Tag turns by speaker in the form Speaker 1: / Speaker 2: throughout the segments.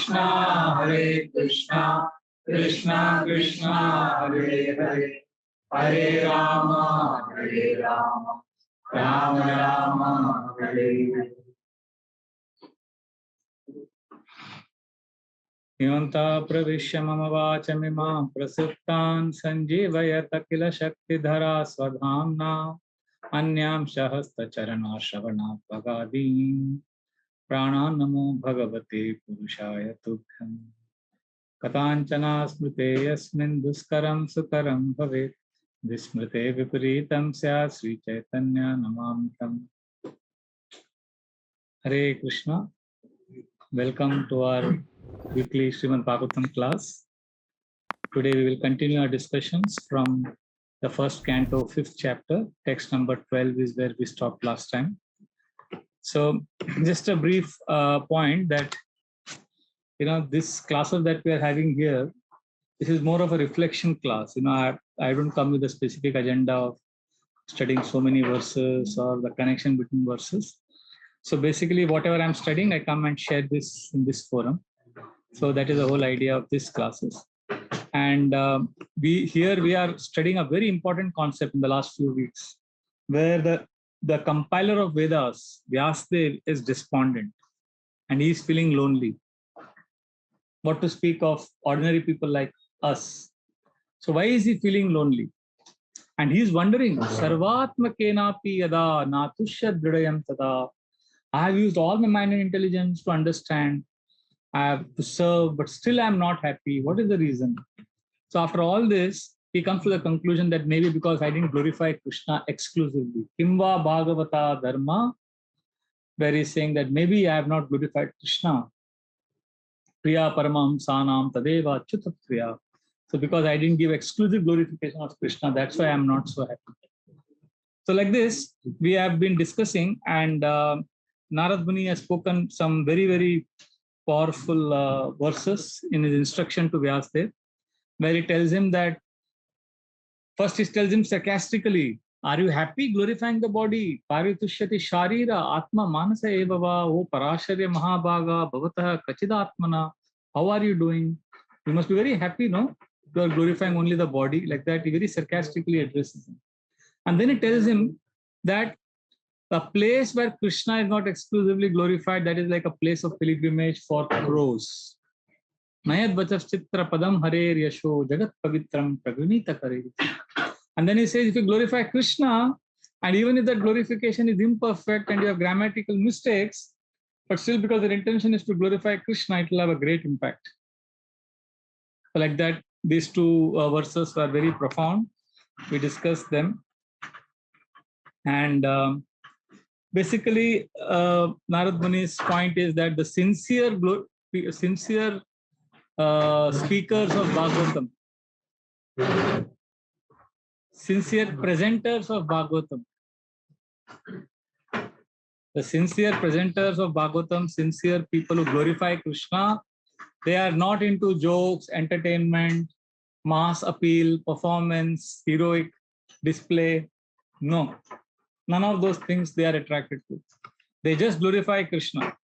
Speaker 1: Krishna, Hare Krishna, Krishna Krishna, Hare Hare, Hare Rama, Rama Rama, Hare Hare. Yanta pravishya mama vachamimam prasuptan sanjeevayat akila shaktidhara swadhamna anyam shahasta charana shravana bhagadim prana namo bhagavate purushaya tubhyam katanchana smrute yasmin duskaram sukaram bhavet vismrute viparitam syat Sri Chaitanya namamtam. Hare Krishna. Welcome to our weekly Srimad Bhagavatam class. Today we will continue our discussions from the first canto, 5th chapter. Text number 12 is where we stopped last time. So just a brief point that, this classes that we are having here, this is more of a reflection class. I don't come with a specific agenda of studying so many verses or the connection between verses. So basically whatever I'm studying, I come and share this in this forum. So that is the whole idea of these classes. And we are studying a very important concept in the last few weeks, where the compiler of Vedas, Vyasadeva, is despondent and he is feeling lonely. What to speak of ordinary people like us. So why is he feeling lonely? And he is wondering, Sarvatma kenapi yada natushya dridayam tada. I have used all my mind and intelligence to understand. I have to serve, but still I am not happy. What is the reason? So after all this, he comes to the conclusion that maybe because I didn't glorify Krishna exclusively. Kimva Bhagavata Dharma, where he's saying that maybe I have not glorified Krishna. Priya Paramam Sanam Tadeva Chutat Priya. So because I didn't give exclusive glorification of Krishna, that's why I'm not so happy. So like this, we have been discussing, and Narad Muni has spoken some very, very powerful verses in his instruction to Vyasadeva, where he tells him that, first he tells him sarcastically, are you happy glorifying the body? Paritushyati sharira atma manasa evava o parasharya mahabhaga bhavatah kachidatmana. How are you doing? You must be very happy, no? You are glorifying only the body. Like that, he very sarcastically addresses him. And then he tells him that a place where Krishna is not exclusively glorified, that is like a place of pilgrimage for crows. Nayad vachas chitra padam harer yasho jagat pavitram pragunita kare. And then he says, if you glorify Krishna, and even if that glorification is imperfect and you have grammatical mistakes, but still because their intention is to glorify Krishna, it will have a great impact. So like that, these two verses were very profound. We discussed them. And basically, Narad Muni's point is that the sincere speakers of Bhagavatam, sincere presenters of Bhagavatam, the sincere presenters of Bhagavatam, sincere people who glorify Krishna, they are not into jokes, entertainment, mass appeal, performance, heroic display. No, none of those things they are attracted to. They just glorify Krishna.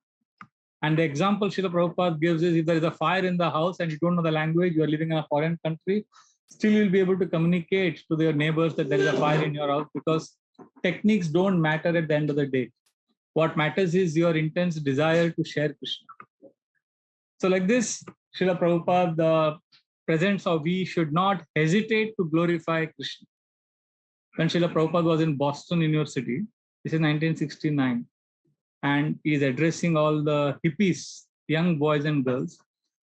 Speaker 1: And the example Srila Prabhupada gives is, if there is a fire in the house and you don't know the language, you are living in a foreign country, still you'll be able to communicate to your neighbors that there is a fire in your house, because techniques don't matter at the end of the day. What matters is your intense desire to share Krishna. So like this, Srila Prabhupada presents how we should not hesitate to glorify Krishna. When Srila Prabhupada was in Boston University, this is 1969, and he is addressing all the hippies, young boys and girls,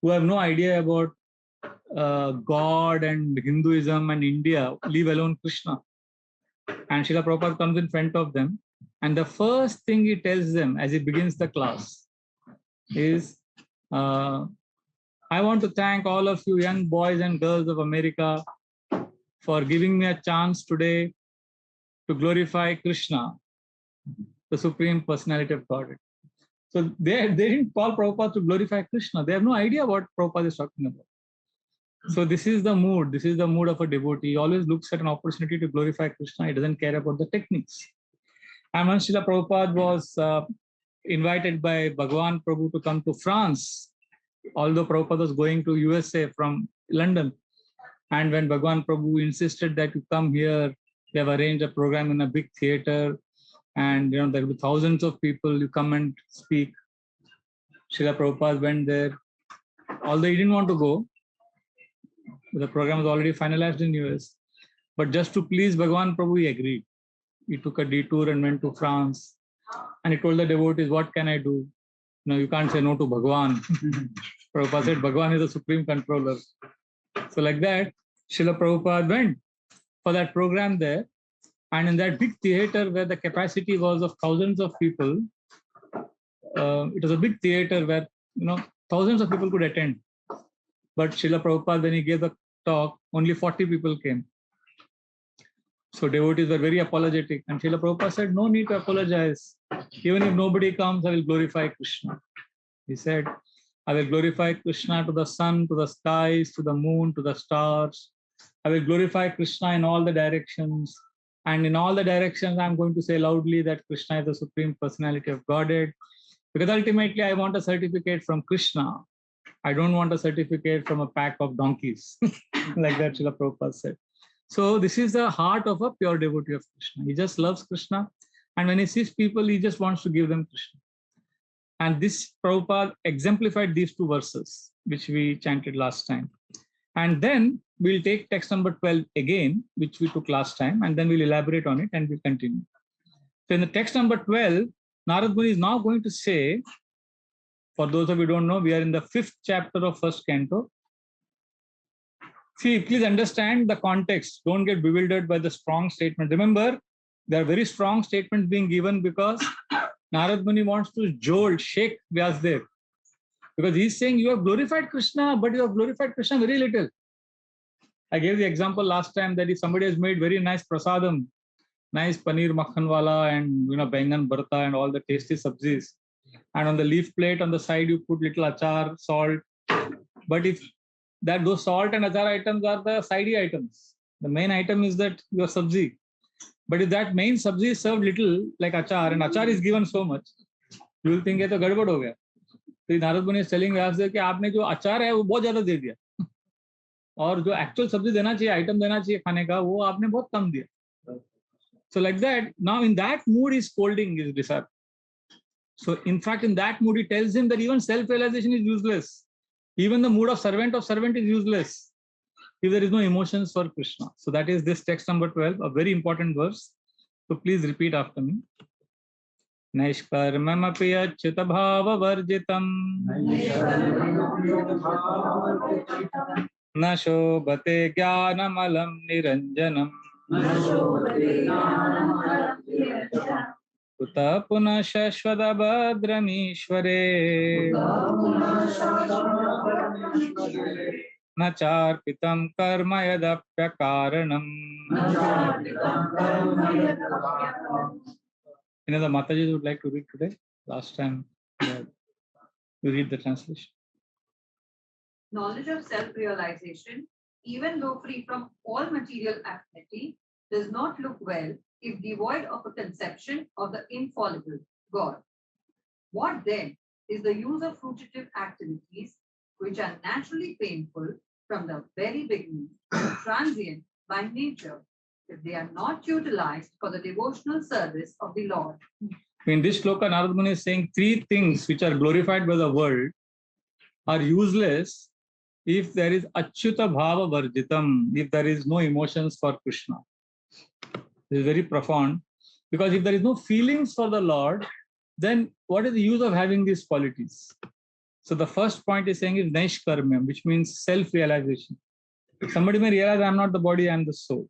Speaker 1: who have no idea about God and Hinduism and India, leave alone Krishna. And Srila Prabhupada comes in front of them, and the first thing he tells them as he begins the class is, I want to thank all of you young boys and girls of America for giving me a chance today to glorify Krishna, the Supreme Personality of Godhead. So they didn't call Prabhupada to glorify Krishna. They have no idea what Prabhupada is talking about. So this is the mood. This is the mood of a devotee. He always looks at an opportunity to glorify Krishna. He doesn't care about the techniques. And when Srila Prabhupada was invited by Bhagwan Prabhu to come to France, although Prabhupada was going to USA from London. And when Bhagwan Prabhu insisted that you come here, they have arranged a program in a big theater, and there will be thousands of people, you come and speak. Srila Prabhupada went there. Although he didn't want to go, the program was already finalized in US. But just to please Bhagwan Prabhu, he agreed. He took a detour and went to France. And he told the devotees, what can I do? No, you can't say no to Bhagwan. Prabhupada said, Bhagwan is the supreme controller. So like that, Srila Prabhupada went for that program there. And in that big theater where the capacity was of thousands of people, it was a big theater where thousands of people could attend. But Srila Prabhupada, when he gave the talk, only 40 people came. So devotees were very apologetic. And Srila Prabhupada said, no need to apologize. Even if nobody comes, I will glorify Krishna. He said, I will glorify Krishna to the sun, to the skies, to the moon, to the stars. I will glorify Krishna in all the directions. And in all the directions, I'm going to say loudly that Krishna is the Supreme Personality of Godhead. Because ultimately, I want a certificate from Krishna. I don't want a certificate from a pack of donkeys. Like that, Srila Prabhupada said. So this is the heart of a pure devotee of Krishna. He just loves Krishna. And when he sees people, he just wants to give them Krishna. And this Prabhupada exemplified these two verses, which we chanted last time. And then we'll take text number 12 again, which we took last time, and then we'll elaborate on it and we'll continue. So in the text number 12, Narad Muni is now going to say, for those of you who don't know, we are in the 5th chapter of 1st canto. See, please understand the context. Don't get bewildered by the strong statement. Remember, there are very strong statements being given because Narad Muni wants to shake Vyasdev. Because he's saying, you have glorified Krishna, but you have glorified Krishna very little. I gave the example last time that if somebody has made very nice prasadam, nice paneer makhanwala and bengan bharta and all the tasty sabzis, and on the leaf plate on the side you put little achar, salt. But if those salt and achar items are the sidey items, the main item is that your sabzi. But if that main sabzi is served little, like achar, and achar is given so much, you will think it's gadbad ho gaya. So Narad Muni is telling us that आपने जो अचार है वो बहुत ज़्यादा दे दिया और जो actual सब्जी देना चाहिए, item देना चाहिए खाने का, वो आपने बहुत कम दिया. So like that, now in that mood he's scolding his disciple. So in fact, in that mood he tells him that even self-realization is useless. Even the mood of servant is useless if there is no emotions for Krishna. So that is this text number 12, a very important verse. So please repeat after me. Naishkarmamapi achyuta bhava varjitam na shobhate jnanamalam niranjanam uta punah shashvata bhadramishvare na charpitam karma yadapyakaranam. The Mataji would like to read today. Last time you read the translation.
Speaker 2: Knowledge of self-realization, even though free from all material affinity, does not look well if devoid of a conception of the infallible God. What then is the use of fruitive activities which are naturally painful from the very beginning and transient by nature, if they are not utilized for the devotional service of the Lord?
Speaker 1: In this shloka, Narad Muni is saying 3 things which are glorified by the world are useless if there is achyuta bhava varjitam, if there is no emotions for Krishna. This is very profound, because if there is no feelings for the Lord, then what is the use of having these qualities? So the first point is saying is naishkarmyam, which means self-realization. Somebody may realize I am not the body, I am the soul.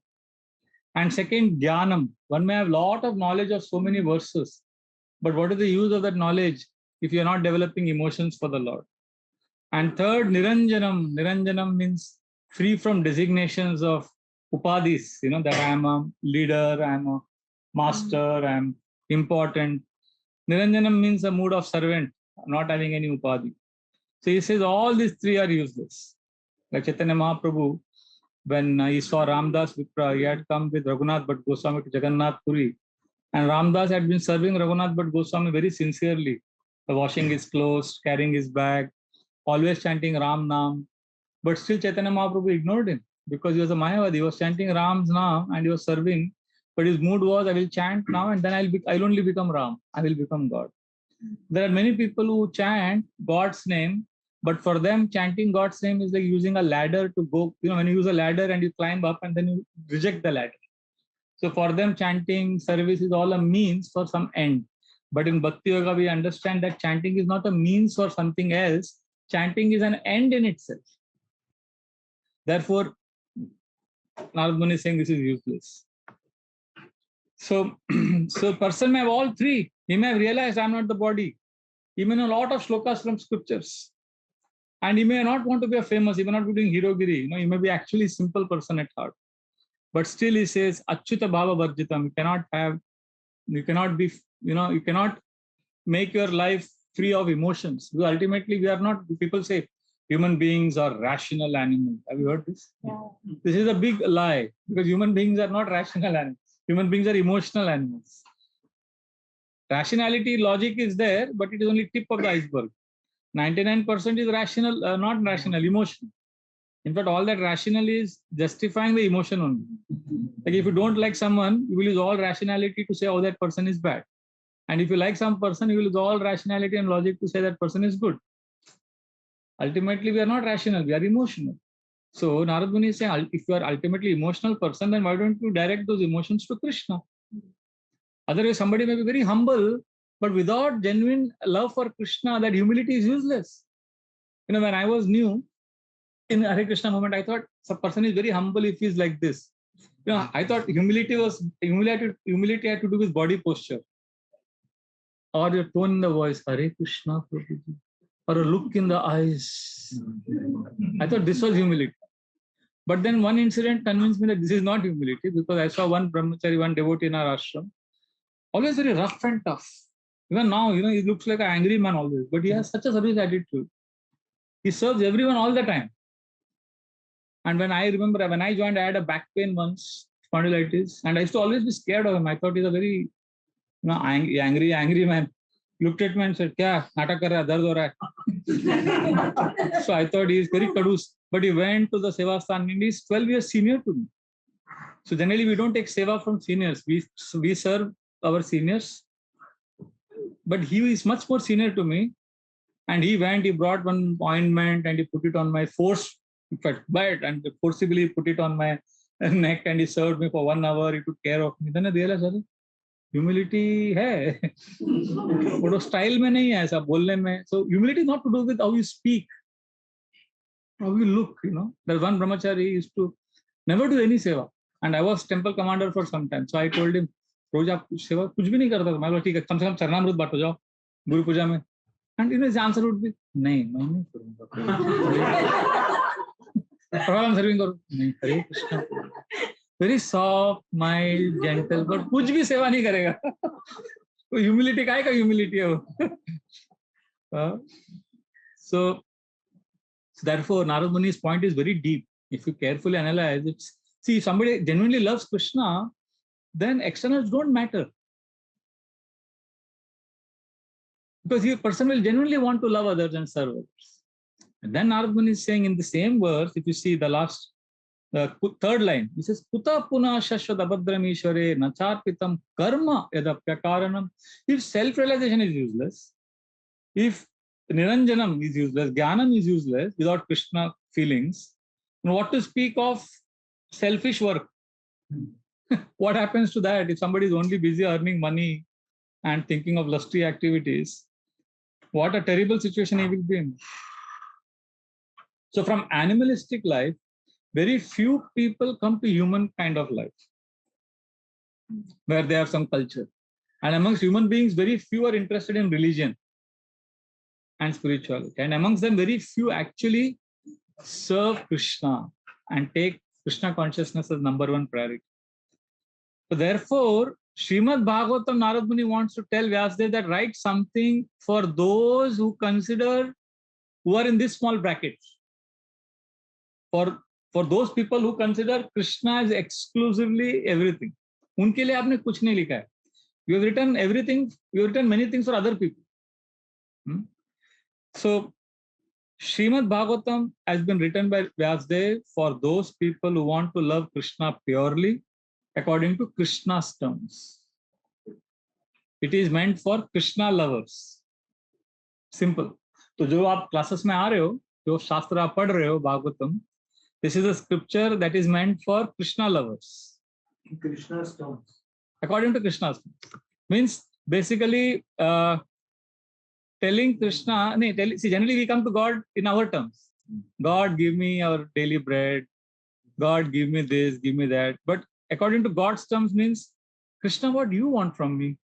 Speaker 1: And second, jnanam. One may have a lot of knowledge of so many verses, but what is the use of that knowledge if you are not developing emotions for the Lord? And third, niranjanam. Niranjanam means free from designations of upadis, that I am a leader, I am a master, I am important. Niranjanam means a mood of servant, not having any upadi. So he says all these 3 are useless. Like Chaitanya Mahaprabhu, when he saw Ramdas Vipra, he had come with Raghunath Bhatt Goswami to Jagannath Puri. And Ramdas had been serving Raghunath Bhatt Goswami very sincerely, washing his clothes, carrying his bag, always chanting Ram Nam. But still Chaitanya Mahaprabhu ignored him because he was a Mayavadi. He was chanting Ram's Nam and he was serving. But his mood was, I will chant now and then I'll only become Ram. I will become God. There are many people who chant God's name, but for them, chanting God's name is like using a ladder to go. When you use a ladder and you climb up and then you reject the ladder. So for them, chanting service is all a means for some end. But in Bhakti Yoga, we understand that chanting is not a means for something else. Chanting is an end in itself. Therefore, Narad Muni is saying this is useless. So person may have all three. He may have realized I'm not the body. He may know a lot of shlokas from scriptures. And he may not want to be a famous, he may not be doing Hirogiri. He may be actually a simple person at heart. But still he says, Achyuta Bhava Varjitam. You cannot make your life free of emotions. Because ultimately we are not, people say, human beings are rational animals. Have you heard this?
Speaker 2: Yeah.
Speaker 1: This is a big lie because human beings are not rational animals. Human beings are emotional animals. Rationality, logic is there, but it is only tip of the iceberg. 99% is rational, not rational, emotional. In fact, all that rational is justifying the emotion only. Like if you don't like someone, you will use all rationality to say, oh, that person is bad. And if you like some person, you will use all rationality and logic to say that person is good. Ultimately, we are not rational, we are emotional. So Narad Muni is saying, if you are ultimately emotional person, then why don't you direct those emotions to Krishna? Otherwise, somebody may be very humble, but without genuine love for Krishna, that humility is useless. When I was new in Hare Krishna movement, I thought some person is very humble if he's like this. I thought humility had to do with body posture or your tone in the voice, Hare Krishna, Prabhuji, or a look in the eyes. I thought this was humility. But then one incident convinced me that this is not humility because I saw one brahmachari, one devotee in our ashram, always very rough and tough. Even now, he looks like an angry man always, but he has such a service attitude. He serves everyone all the time. And when I joined, I had a back pain once, spondylitis, and I used to always be scared of him. I thought he's a very angry man. He looked at me and said, "Kya natak kar raha hai, dard ho raha hai." So I thought he is very kadus. But he went to the Seva Sthan and he's 12 years senior to me. So generally we don't take Seva from seniors. We serve our seniors. But he is much more senior to me. And he brought one ointment and he put it on my and forcibly put it on my neck and he served me for 1 hour. He took care of me. Then I realized, humility hai. But style mein nahi hai, aisa bolne mein. So humility is not to do with how you speak, how you look, There's one brahmachari used to never do any seva. And I was temple commander for some time. So I told him, Roja, aap seva kuch bhi nahi karta tha. Main bola, theek hai, kam se kam charnamrut baato jao, Guru Puja mein. And his answer would be, nahi, main nahi karunga. I'm serving Guru. Nahi, Hare Krishna. Very soft, mild, gentle, but kuch bhi seva nahi karega. Humility, काय का humility hai? So therefore, Narad Muni's point is very deep. If you carefully analyze it, see, if somebody genuinely loves Krishna, then externals don't matter. Because a person will genuinely want to love others and serve others. And then Narad Muni is saying in the same verse, if you see the last, third line, he says, Kuta puna shashwat abhadram ishware nacharpitam karma yadapya karanam. If self-realization is useless, if Niranjanam is useless, Jnanam is useless without Krishna feelings, what to speak of selfish work? What happens to that if somebody is only busy earning money and thinking of lusty activities? What a terrible situation he will be in. So from animalistic life, very few people come to human kind of life, where they have some culture. And amongst human beings, very few are interested in religion and spirituality. And amongst them, very few actually serve Krishna and take Krishna consciousness as number one priority. So therefore, Srimad Bhagavatam, Narad Muni wants to tell Vyasadeva that write something for those who are in this small bracket. For those people who consider Krishna as exclusively everything. उनके लिए आपने कुछ नहीं लिखा है. You have written everything. You have written many things for other people. So Srimad Bhagavatam has been written by Vyasadeva for those people who want to love Krishna purely according to Krishna's terms. It is meant for Krishna lovers. Simple. तो जो आप classes में आ रहे हो, जो शास्त्र आप पढ़ रहे हो Bhagavatam, this is a scripture that is meant for Krishna lovers.
Speaker 3: Krishna's terms.
Speaker 1: According to Krishna's terms. Means basically telling Krishna, see, generally we come to God in our terms. God, give me our daily bread. God, give me this, give me that. But according to God's terms means, Krishna, what do you want from me?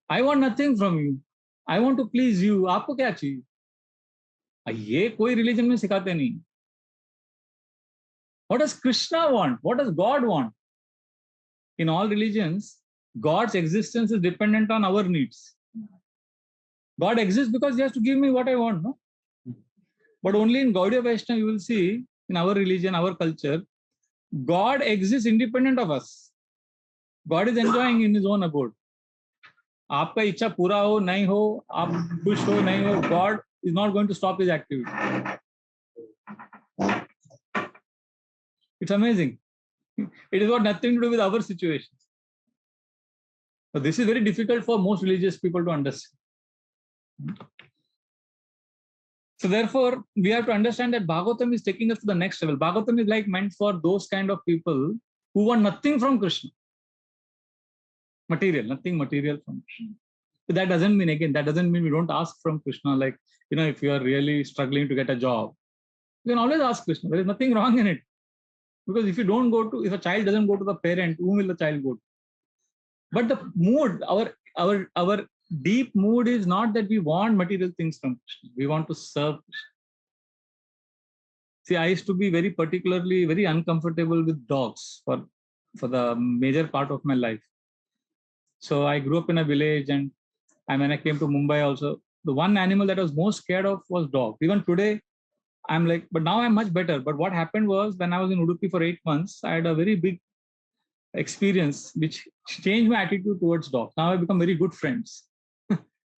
Speaker 1: I want nothing from you. I want to please you. आपको क्या चाहिए? ये कोई religion में सिखाते नहीं. What does Krishna want? What does God want? In all religions, God's existence is dependent on our needs. God exists because he has to give me what I want. No? But only in Gaudiya Vaishnava you will see, in our religion, our culture, God exists independent of us. God is enjoying in his own abode. आपका इच्छा पूरा हो नहीं हो, आप खुश हो नहीं हो, God is not going to stop his activity. It's amazing. It has got nothing to do with our situation. So this is very difficult for most religious people to understand. So therefore, we have to understand that Bhagavatam is taking us to the next level. Bhagavatam is like meant for those kind of people who want nothing from Krishna. Material, nothing material from Krishna. But that doesn't mean, again, that doesn't mean we don't ask from Krishna. Like, if you are really struggling to get a job, you can always ask Krishna. There is nothing wrong in it. Because if a child doesn't go to the parent, whom will the child go to? But the mood, our deep mood is not that we want material things from Krishna. We want to serve Krishna. See, I used to be very uncomfortable with dogs for the major part of my life. So I grew up in a village, and when I came to Mumbai also, the one animal that I was most scared of was dog. Even today, I'm like, but now I'm much better. But what happened was, when I was in Udupi for 8 months, I had a very big experience which changed my attitude towards dogs. Now I've become very good friends.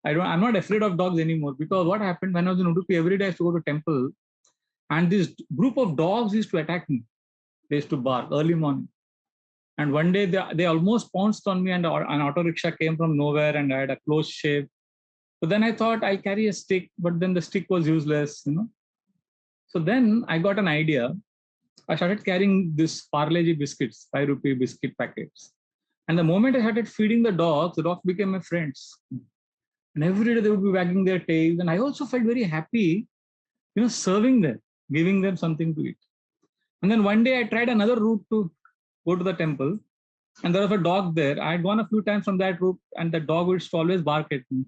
Speaker 1: I'm not afraid of dogs anymore, because what happened when I was in Udupi, every day I used to go to temple, and this group of dogs used to attack me. They used to bark early morning. And one day they almost pounced on me, and an auto rickshaw came from nowhere, and I had a close shave. So then I thought I'll carry a stick, but then the stick was useless, So then I got an idea. I started carrying this Parle-G biscuits, 5 rupee biscuit packets. And the moment I started feeding the dogs became my friends. And every day they would be wagging their tails. And I also felt very happy, serving them, giving them something to eat. And then one day I tried another route to go to the temple. And there was a dog there. I had gone a few times from that route, and the dog would always bark at me.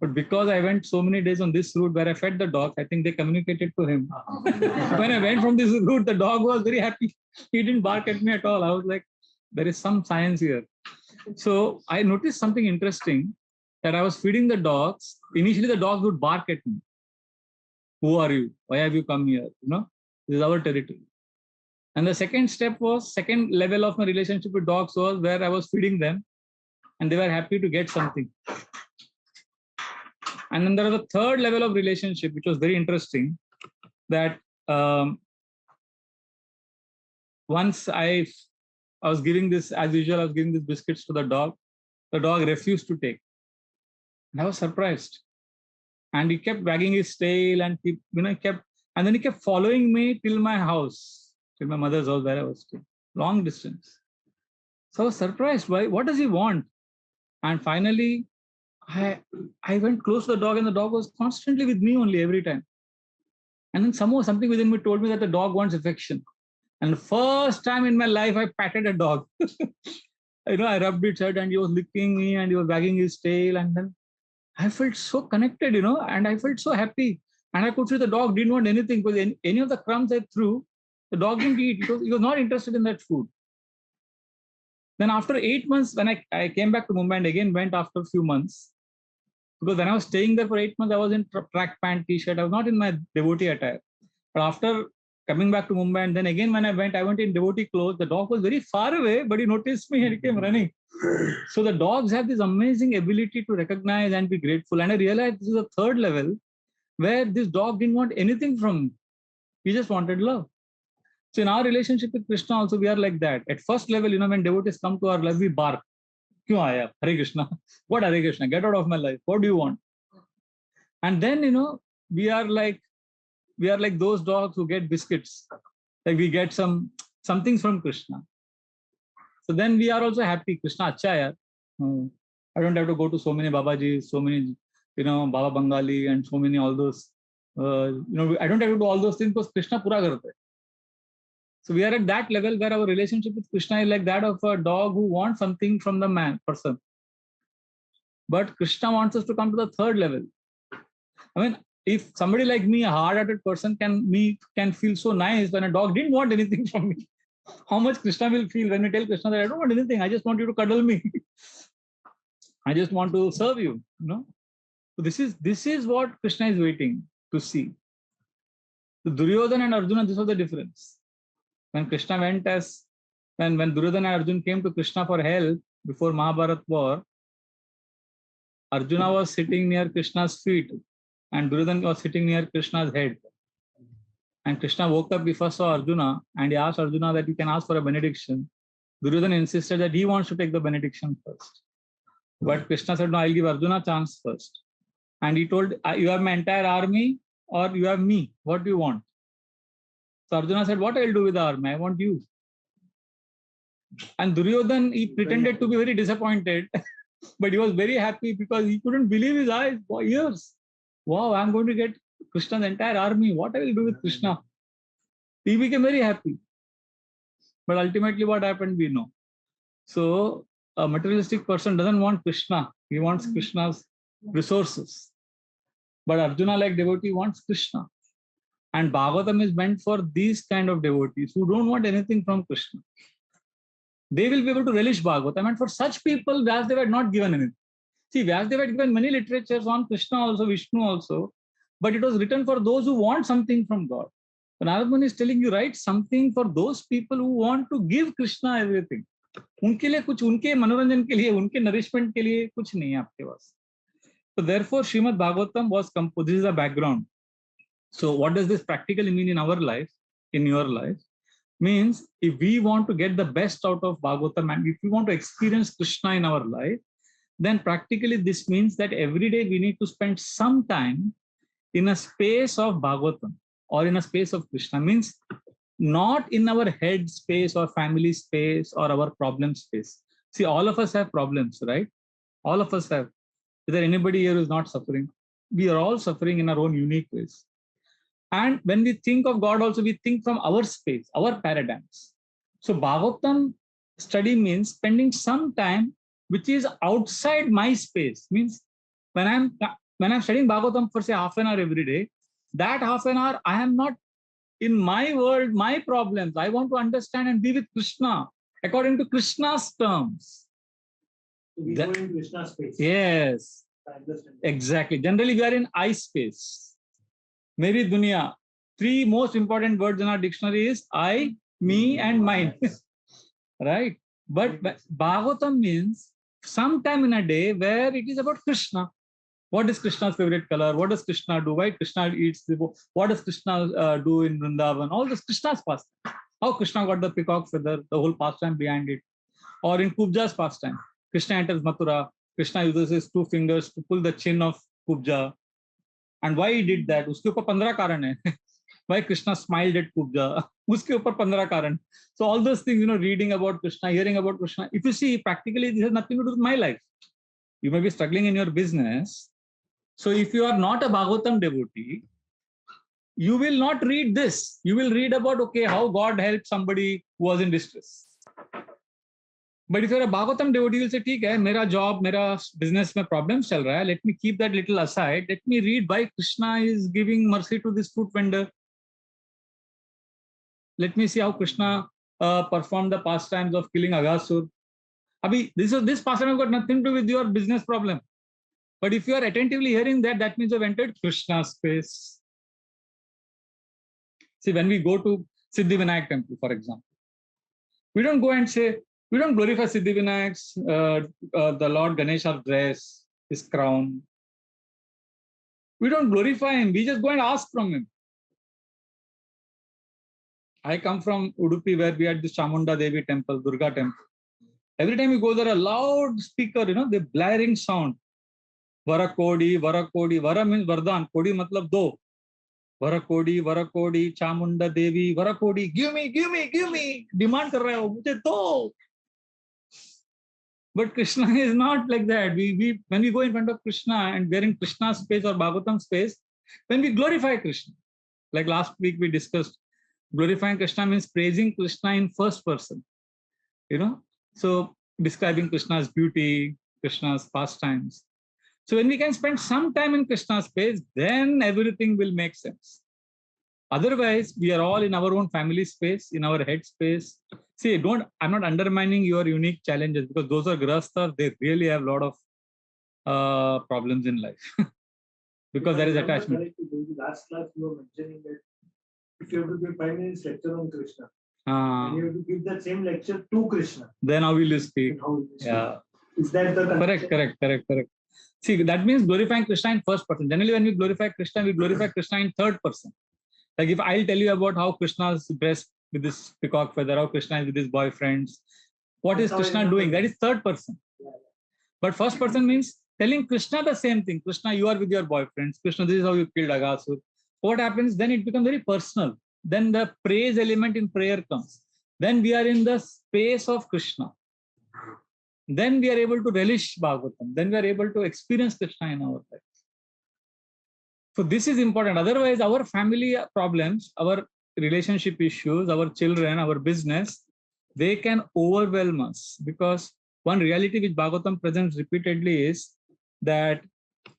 Speaker 1: But because I went so many days on this route where I fed the dog, I think they communicated to him. When I went from this route, the dog was very happy. He didn't bark at me at all. I was like, there is some science here. So I noticed something interesting, that I was feeding the dogs. Initially, the dogs would bark at me. Who are you? Why have you come here? This is our territory. And the second level of my relationship with dogs was where I was feeding them, and they were happy to get something. And then there was a third level of relationship, which was very interesting, that once I was giving this, as usual, I was giving these biscuits to the dog. The dog refused to take. And I was surprised. And he kept wagging his tail, and he kept following me till my house, till my mother's house where I was staying, long distance. So I was surprised. Why? What does he want? And finally, I went close to the dog, and the dog was constantly with me only every time. And then somehow something within me told me that the dog wants affection. And the first time in my life, I patted a dog. I rubbed its head, and he was licking me, and he was wagging his tail. And then I felt so connected, and I felt so happy. And I could see the dog didn't want anything, because any of the crumbs I threw, the dog didn't eat. He was not interested in that food. Then after 8 months, when I came back to Mumbai and again went after a few months, because when I was staying there for 8 months, I was in track pant, t-shirt. I was not in my devotee attire. But after coming back to Mumbai, and then again when I went in devotee clothes. The dog was very far away, but he noticed me and he came running. So the dogs have this amazing ability to recognize and be grateful. And I realized this is a third level where this dog didn't want anything from me. He just wanted love. So in our relationship with Krishna also, we are like that. At first level, when devotees come to our life, we bark. Kyun aaya? Hare Krishna. What Hare Krishna? Get out of my life. What do you want? And then, we are like those dogs who get biscuits. Like we get some things from Krishna. So then we are also happy. Krishna, acha hai. I don't have to go to so many Babajis, so many, Baba Bengali and so many all those. I don't have to do all those things because Krishna pura karta hai. So we are at that level where our relationship with Krishna is like that of a dog who wants something from the person. But Krishna wants us to come to the third level. I mean, if somebody like me, a hard-hearted person, can feel so nice when a dog didn't want anything from me. How much Krishna will feel when we tell Krishna that I don't want anything, I just want you to cuddle me. I just want to serve you. So this is what Krishna is waiting to see. So Duryodhana and Arjuna, this was the difference. When Krishna went when Duryodhana and Arjuna came to Krishna for help before Mahabharat war, Arjuna was sitting near Krishna's feet and Duryodhana was sitting near Krishna's head. And Krishna woke up, he first saw Arjuna and he asked Arjuna that you can ask for a benediction. Duryodhana insisted that he wants to take the benediction first. But Krishna said, no, I'll give Arjuna a chance first. And he told, you have my entire army or you have me. What do you want? So Arjuna said, what I'll do with the army? I want you. And Duryodhana, he pretended to be very disappointed, but he was very happy because he couldn't believe his eyes for years. Wow, I'm going to get Krishna's entire army. What I will do with Krishna? He became very happy. But ultimately what happened, we know. So a materialistic person doesn't want Krishna. He wants Krishna's resources. But Arjuna, like devotee, wants Krishna. And Bhagavatam is meant for these kind of devotees who don't want anything from Krishna. They will be able to relish Bhagavatam. And for such people, Vyasdeva had not given anything. See, Vyasdeva had given many literatures on Krishna also, Vishnu also. But it was written for those who want something from God. But Narad Muni is telling you, write something for those people who want to give Krishna everything. उनके लिए कुछ, उनके मनोरंजन के लिए, उनके nourishment के लिए कुछ नहीं है आपके पास. So therefore, Srimad Bhagavatam was composed. This is a background. So what does this practically mean in our life, in your life? Means if we want to get the best out of Bhagavatam and if we want to experience Krishna in our life, then practically this means that every day we need to spend some time in a space of Bhagavatam or in a space of Krishna. Means not in our head space or family space or our problem space. See, all of us have problems, right? All of us have. Is there anybody here who is not suffering? We are all suffering in our own unique ways. And when we think of God also, we think from our space, our paradigms. So Bhagavatam study means spending some time which is outside my space. Means when I'm studying Bhagavatam for say half an hour every day, that half an hour I am not in my world, my problems. I want to understand and be with Krishna according to Krishna's terms.
Speaker 3: We go in Krishna's space.
Speaker 1: Yes, exactly. Generally, we are in I space. Meri dunya. 3 most important words in our dictionary is I, me, and mine. Right? But Bhagavatam means sometime in a day where it is about Krishna. What is Krishna's favorite color? What does Krishna do? Why Krishna eats? What does Krishna do in Vrindavan? All this Krishna's pastime. How Krishna got the peacock feather, the whole pastime behind it. Or in Kubja's pastime, Krishna enters Mathura. Krishna uses his 2 fingers to pull the chin of Kubja. And why he did that? Uske upar 15 karan hai. Why Krishna smiled at Kubja? Uske upar 15 karan. So all those things, reading about Krishna, hearing about Krishna. If you see, practically this has nothing to do with my life. You may be struggling in your business. So if you are not a Bhagavatam devotee, you will not read this. You will read about, okay, how God helped somebody who was in distress. But if you're a Bhagavatam devotee, you'll say, ठीक है, मेरा job, मेरा business में problems चल रहा है. Let me keep that little aside. Let me read why Krishna is giving mercy to this fruit vendor. Let me see how Krishna performed the pastimes of killing Aghasur. Abhi, this pastime has got nothing to do with your business problem. But if you are attentively hearing that, that means you have entered Krishna's space. See, when we go to Siddhivinayak temple, for example, we don't go and say, we don't glorify Siddhivinayak's, the Lord Ganesha's dress, his crown. We don't glorify him. We just go and ask from him. I come from Udupi, where we had this Chamunda Devi temple, Durga temple. Every time you go there, a loud speaker, the blaring sound. Vara Kodi, Vara Kodi. Vara means Vardhan. Kodi matlab do. Vara Kodi, Chamunda Devi, Vara Kodi. Give me, give me, give me. Demand kar rahe ho, mujhe do. But Krishna is not like that. When we go in front of Krishna and we're in Krishna's space or Bhagavatam space, when we glorify Krishna, like last week we discussed, glorifying Krishna means praising Krishna in first person. So describing Krishna's beauty, Krishna's pastimes. So when we can spend some time in Krishna's space, then everything will make sense. Otherwise, we are all in our own family space, in our head space. See, I'm not undermining your unique challenges, because those are grahasthas. They really have a lot of problems in life because there is attachment.
Speaker 3: Last class, you were mentioning that if you have to give 5 minutes lecture on Krishna, and you have to give that same lecture to Krishna,
Speaker 1: then how will you speak? Yeah.
Speaker 3: Is that the
Speaker 1: correct? See, that means glorifying Krishna in first person. Generally, when we glorify Krishna in third person. Like if I'll tell you about how Krishna is dressed with this peacock feather, how Krishna is with his boyfriends, what is Krishna doing? That is third person. But first person means telling Krishna the same thing. Krishna, you are with your boyfriends. Krishna, this is how you killed Aghasur. What happens? Then it becomes very personal. Then the praise element in prayer comes. Then we are in the space of Krishna. Then we are able to relish Bhagavatam. Then we are able to experience Krishna in our life. So this is important. Otherwise, our family problems, our relationship issues, our children, our business, they can overwhelm us, because one reality which Bhagavatam presents repeatedly is that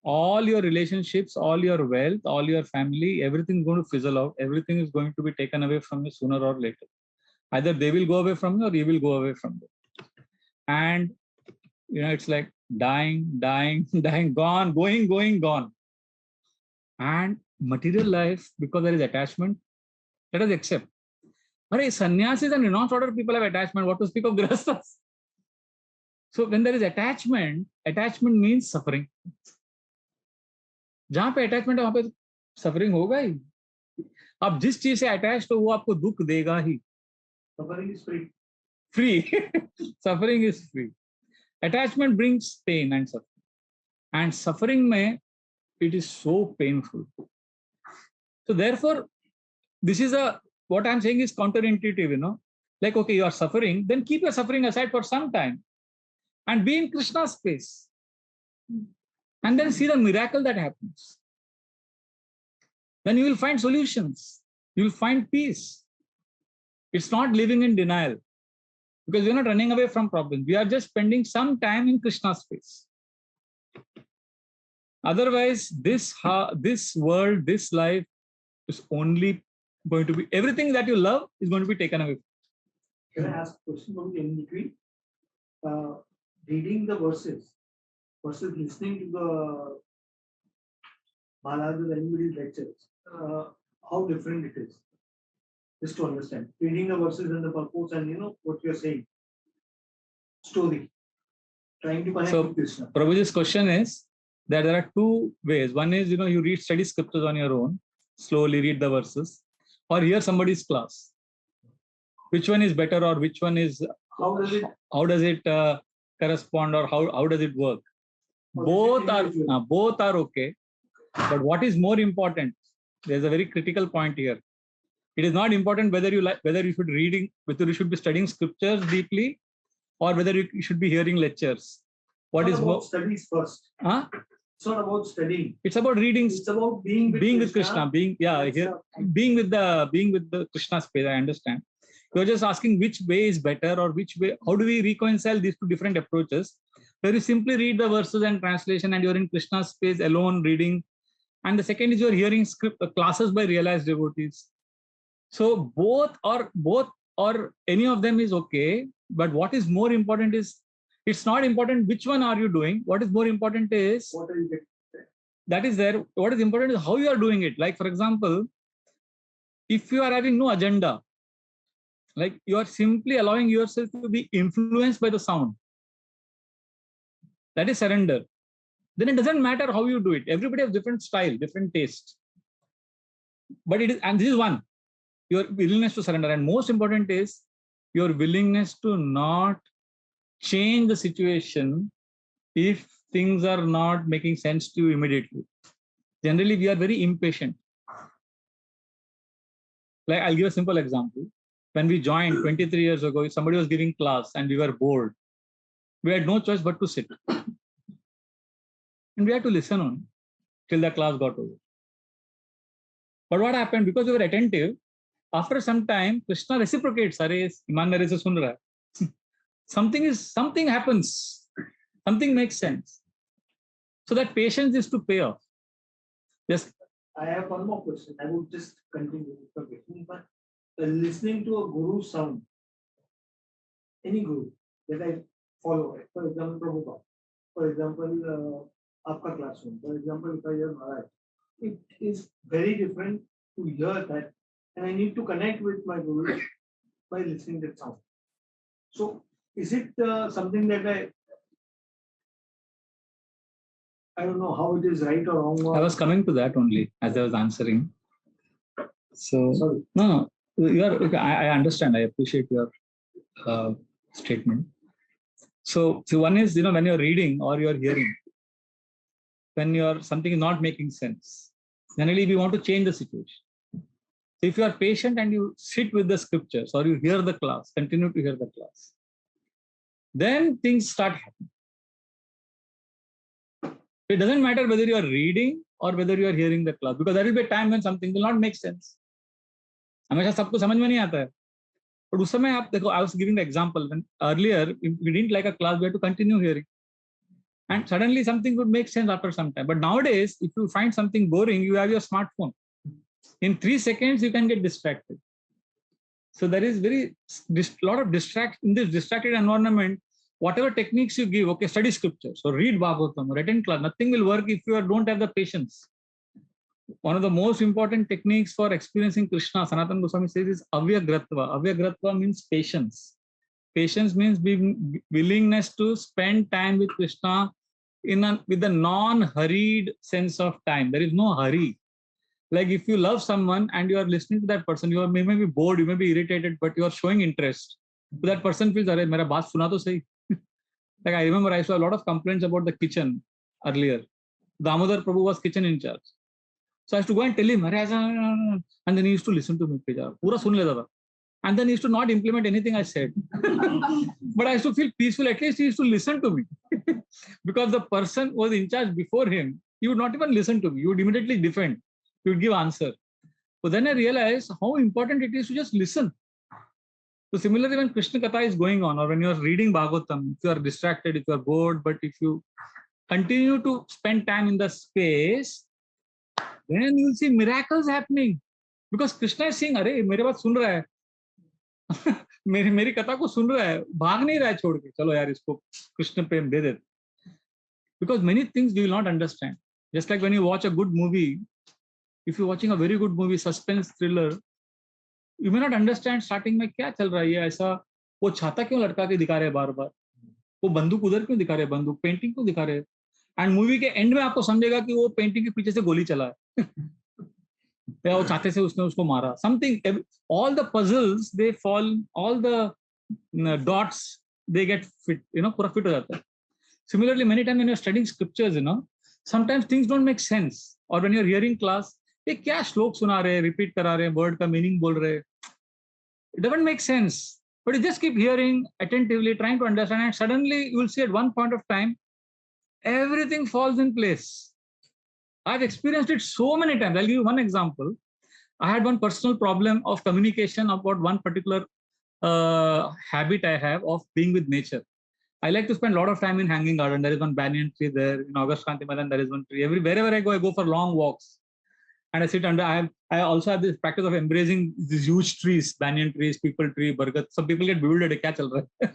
Speaker 1: all your relationships, all your wealth, all your family, everything is going to fizzle out. Everything is going to be taken away from you sooner or later. Either they will go away from you or you will go away from them. And it's like dying, gone, going, gone. And material life, because there is attachment, let us accept. But sannyasis and renounced order people have attachment. What to speak of grahasthas? So when there is attachment means suffering. जहां पे attachment है वहां पे suffering होगा ही. आप जिस चीज से attached हो वो आपको दुख देगा ही.
Speaker 3: Suffering is free.
Speaker 1: Suffering is free. Attachment brings pain and suffering. And suffering mein, it is so painful. So therefore, this is what I'm saying is counterintuitive, Like, okay, you are suffering, then keep your suffering aside for some time and be in Krishna's space. And then see the miracle that happens. Then you will find solutions. You will find peace. It's not living in denial, because we're not running away from problems. We are just spending some time in Krishna's space. Otherwise, this world, this life is only going to be, everything that you love is going to be taken away.
Speaker 3: Can I ask a question in between? Reading the verses versus listening to the Maharaj or anybody's lectures, how different it is? Just to understand. Reading the verses and the purpose and what you're saying. Story. Trying to connect with Krishna.
Speaker 1: Prabhuji's question is that there are two ways. One is, you read study scriptures on your own, slowly read the verses, or hear somebody's class. Which one is better, or which one is, how does it correspond, or how does it work? Both are okay. But what is more important? There's a very critical point here. It is not important whether you should be studying scriptures deeply, or whether you should be hearing lectures. What is more?
Speaker 3: Studies first. It's not about studying.
Speaker 1: It's about reading.
Speaker 3: It's about being
Speaker 1: with Krishna. Being with the Krishna space. I understand. You're just asking which way is better, or which way. How do we reconcile these two different approaches? Where you simply read the verses and translation, and you're in Krishna's space alone reading. And the second is you're hearing classes by realized devotees. So both or any of them is okay. But what is more important is, it's not important which one are you doing. What is more important is,
Speaker 3: what are you getting?
Speaker 1: That is there. What is important is how you are doing it. Like, for example, if you are having no agenda, like you are simply allowing yourself to be influenced by the sound, that is surrender. then it doesn't matter how you do it. Everybody has different style, different taste. But it is, and this is one, your willingness to surrender. And most important is your willingness to not change the situation if things are not making sense to you immediately. Generally, we are very impatient. Like, I'll give a simple example. When we joined 23 years ago, if somebody was giving class and we were bored, we had no choice but to sit. And we had to listen on till the class got over. But what happened? Because we were attentive, after some time, Krishna reciprocates. Something happens. Something makes sense. So that patience is to pay off. Yes.
Speaker 3: I have one more question. I would just continue with the question, but listening to a guru sound, any guru that I follow, for example, Prabhupada, for example, Aapka classroom, for example, if I hear Maharaj, it is very different to hear that, and I need to connect with my guru by listening to that sound. So, is it something that I don't know how it is right or wrong?
Speaker 1: I was coming to that only as I was answering. So,
Speaker 3: Sorry.
Speaker 1: no, you are. I understand. I appreciate your statement. So one is, when you're reading or you're hearing, when something is not making sense, generally we want to change the situation. So if you are patient and you sit with the scriptures or you hear the class, continue to hear the class, then things start happening. It doesn't matter whether you are reading or whether you are hearing the class, because there will be a time when something will not make sense. हमेशा सबको समझ में नहीं आता है. But उस समय आप देखो, I was giving the example when earlier we didn't like a class, we had to continue hearing, and suddenly something would make sense after some time. But nowadays, if you find something boring, you have your smartphone. In 3 seconds, you can get distracted. So there is lot of distraction in this distracted environment. Whatever techniques you give, okay, study scriptures or read Bhagavatam or attend class, nothing will work if you don't have the patience. One of the most important techniques for experiencing Krishna, Sanatana Goswami says, is avyagratva. Avyagratva means patience. Patience means willingness to spend time with Krishna with a non-hurried sense of time. There is no hurry. Like if you love someone and you are listening to that person, you may be bored, you may be irritated, but you are showing interest. So that person feels, "Arey, mera baat suna to sahi." Like I remember I saw a lot of complaints about the kitchen earlier. Damodar Prabhu was kitchen in charge. So I used to go and tell him, and then he used to listen to me. Pura sun leta tha. And then he used to not implement anything I said. But I used to feel peaceful. At least he used to listen to me. Because the person who was in charge before him, he would not even listen to me. He would immediately defend. He would give answer. So then I realized how important it is to just listen. So similarly, when Krishna Katha is going on, or when you are reading Bhagavatam, if you are distracted, if you are bored, but if you continue to spend time in the space, then you will see miracles happening. Because Krishna is saying, "Arey, मेरे बात सुन रहा है, मेरी कथा को सुन रहा है, भाग नहीं रहा है छोड़ के, चलो यार इसको कृष्ण प्रेम दे देते." Because many things you will not understand. Just like when you watch a good movie, if you're watching a very good movie, suspense thriller, you may not understand starting में क्या चल रहा है, ये ऐसा वो छाता क्यों लटका के दिखा रहे हैं बार बार, वो बंदूक उधर क्यों दिखा रहे हैं, बंदूक पेंटिंग क्यों दिखा रहे हैं, एंड मूवी के एंड में आपको समझेगा कि वो पेंटिंग के पीछे से गोली चला है या वो छाते से उसने उसको मारा. Something, all the puzzles they fall, all the dots they get fit, पूरा fit हो जाता है. Similarly, many times when you're studying scriptures, sometimes things don't make sense. Or when you're hearing class, ये क्या श्लोक सुना रहे, repeat करा रहे, word का meaning बोल रहे, it doesn't make sense. But you just keep hearing attentively, trying to understand, and suddenly you will see at one point of time, everything falls in place. I've experienced it so many times. I'll give you one example. I had one personal problem of communication about one particular habit I have of being with nature. I like to spend a lot of time in hanging garden. There is one banyan tree there. In August Kranti Madan, there is one tree. Wherever I go for long walks. And I sit under. I also have this practice of embracing these huge trees, banyan trees, people tree, bargat. Some people get bewildered. क्या चल रहा है?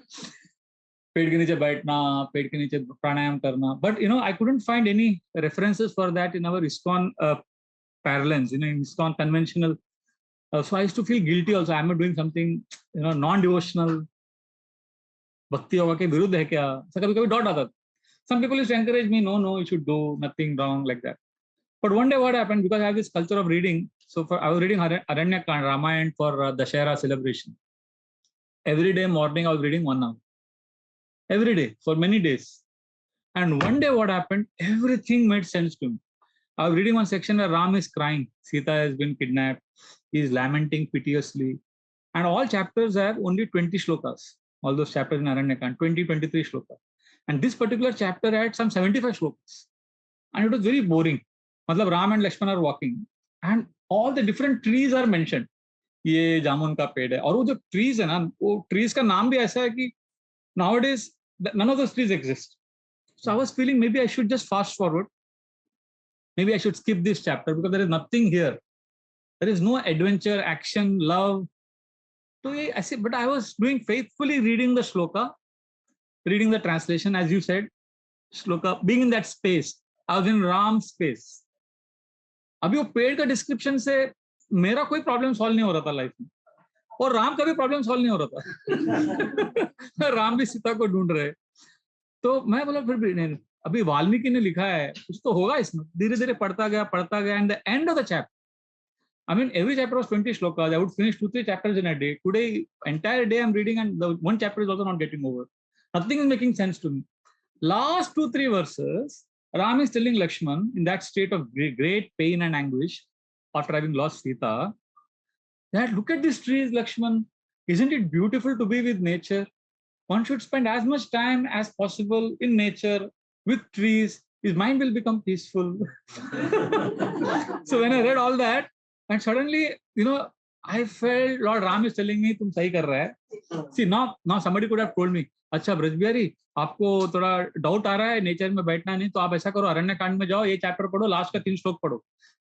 Speaker 1: पेड़ के नीचे बैठना, पेड़ के नीचे प्राणायाम करना. But I couldn't find any references for that in our ISKCON parlance, in ISKCON conventional. So I used to feel guilty also. I'm not doing something, non-devotional. भक्ति योगा के विरुद्ध है क्या? ऐसा कभी-कभी डाउट आता. Some people used to encourage me, no, you should do nothing wrong like that. But one day what happened, because I have this culture of reading, so I was reading Aranya Kand, Ramayana for Dashera celebration. Every day morning I was reading 1 hour. Every day for many days. And one day what happened, everything made sense to me. I was reading one section where Ram is crying. Sita has been kidnapped. He is lamenting piteously. And all chapters have only 20 shlokas. All those chapters in Aranyakand, 20, 23 shlokas. And this particular chapter had some 75 shlokas. And it was very boring. Matlab Ram and Lakshmana are walking. And all the different trees are mentioned. ये जामुन का पेड़ है और वो जो trees है ना वो trees का नाम भी ऐसा है कि nowadays none of those trees exist. So I was feeling maybe I should just fast forward. Maybe I should skip this chapter because there is nothing here. There is no adventure, action, love. So I said, but I was doing faithfully reading the shloka, reading the translation, as you said, shloka, being in that space. I was in Ram's space. अभी वो पेड़ का description से मेरा कोई problem solve नहीं हो रहा था लाइफ में और राम का भी प्रॉब्लम सॉल्व नहीं हो रहा था राम भी सीता को ढूंढ रहे तो मैं बोला फिर भी नहीं अभी वाल्मीकि ने लिखा है कुछ तो होगा इसमें धीरे धीरे पढ़ता गया and the end of the chapter I mean, every chapter was 20 shlokas. I would finish 2-3 chapters in a day. Today, entire day I'm reading and the one chapter is also not getting over. Nothing is making sense to me. Last 2-3 verses, Ram is telling Lakshman in that state of great pain and anguish after having lost Sita, that look at these trees, Lakshman. Isn't it beautiful to be with nature? One should spend as much time as possible in nature with trees. His mind will become peaceful. So when I read all that, and suddenly, I felt Lord Ram is telling me, "तुम सही कर रहा है." See, now somebody could have told me, "अच्छा ब्रज बिहारी, आपको थोड़ा doubt आ रहा है नेचर में बैठना नहीं, तो आप ऐसा करो अरण्य कांड में जाओ, ये चैप्टर पढ़ो, लास्ट का 3 श्लोक पढ़ो."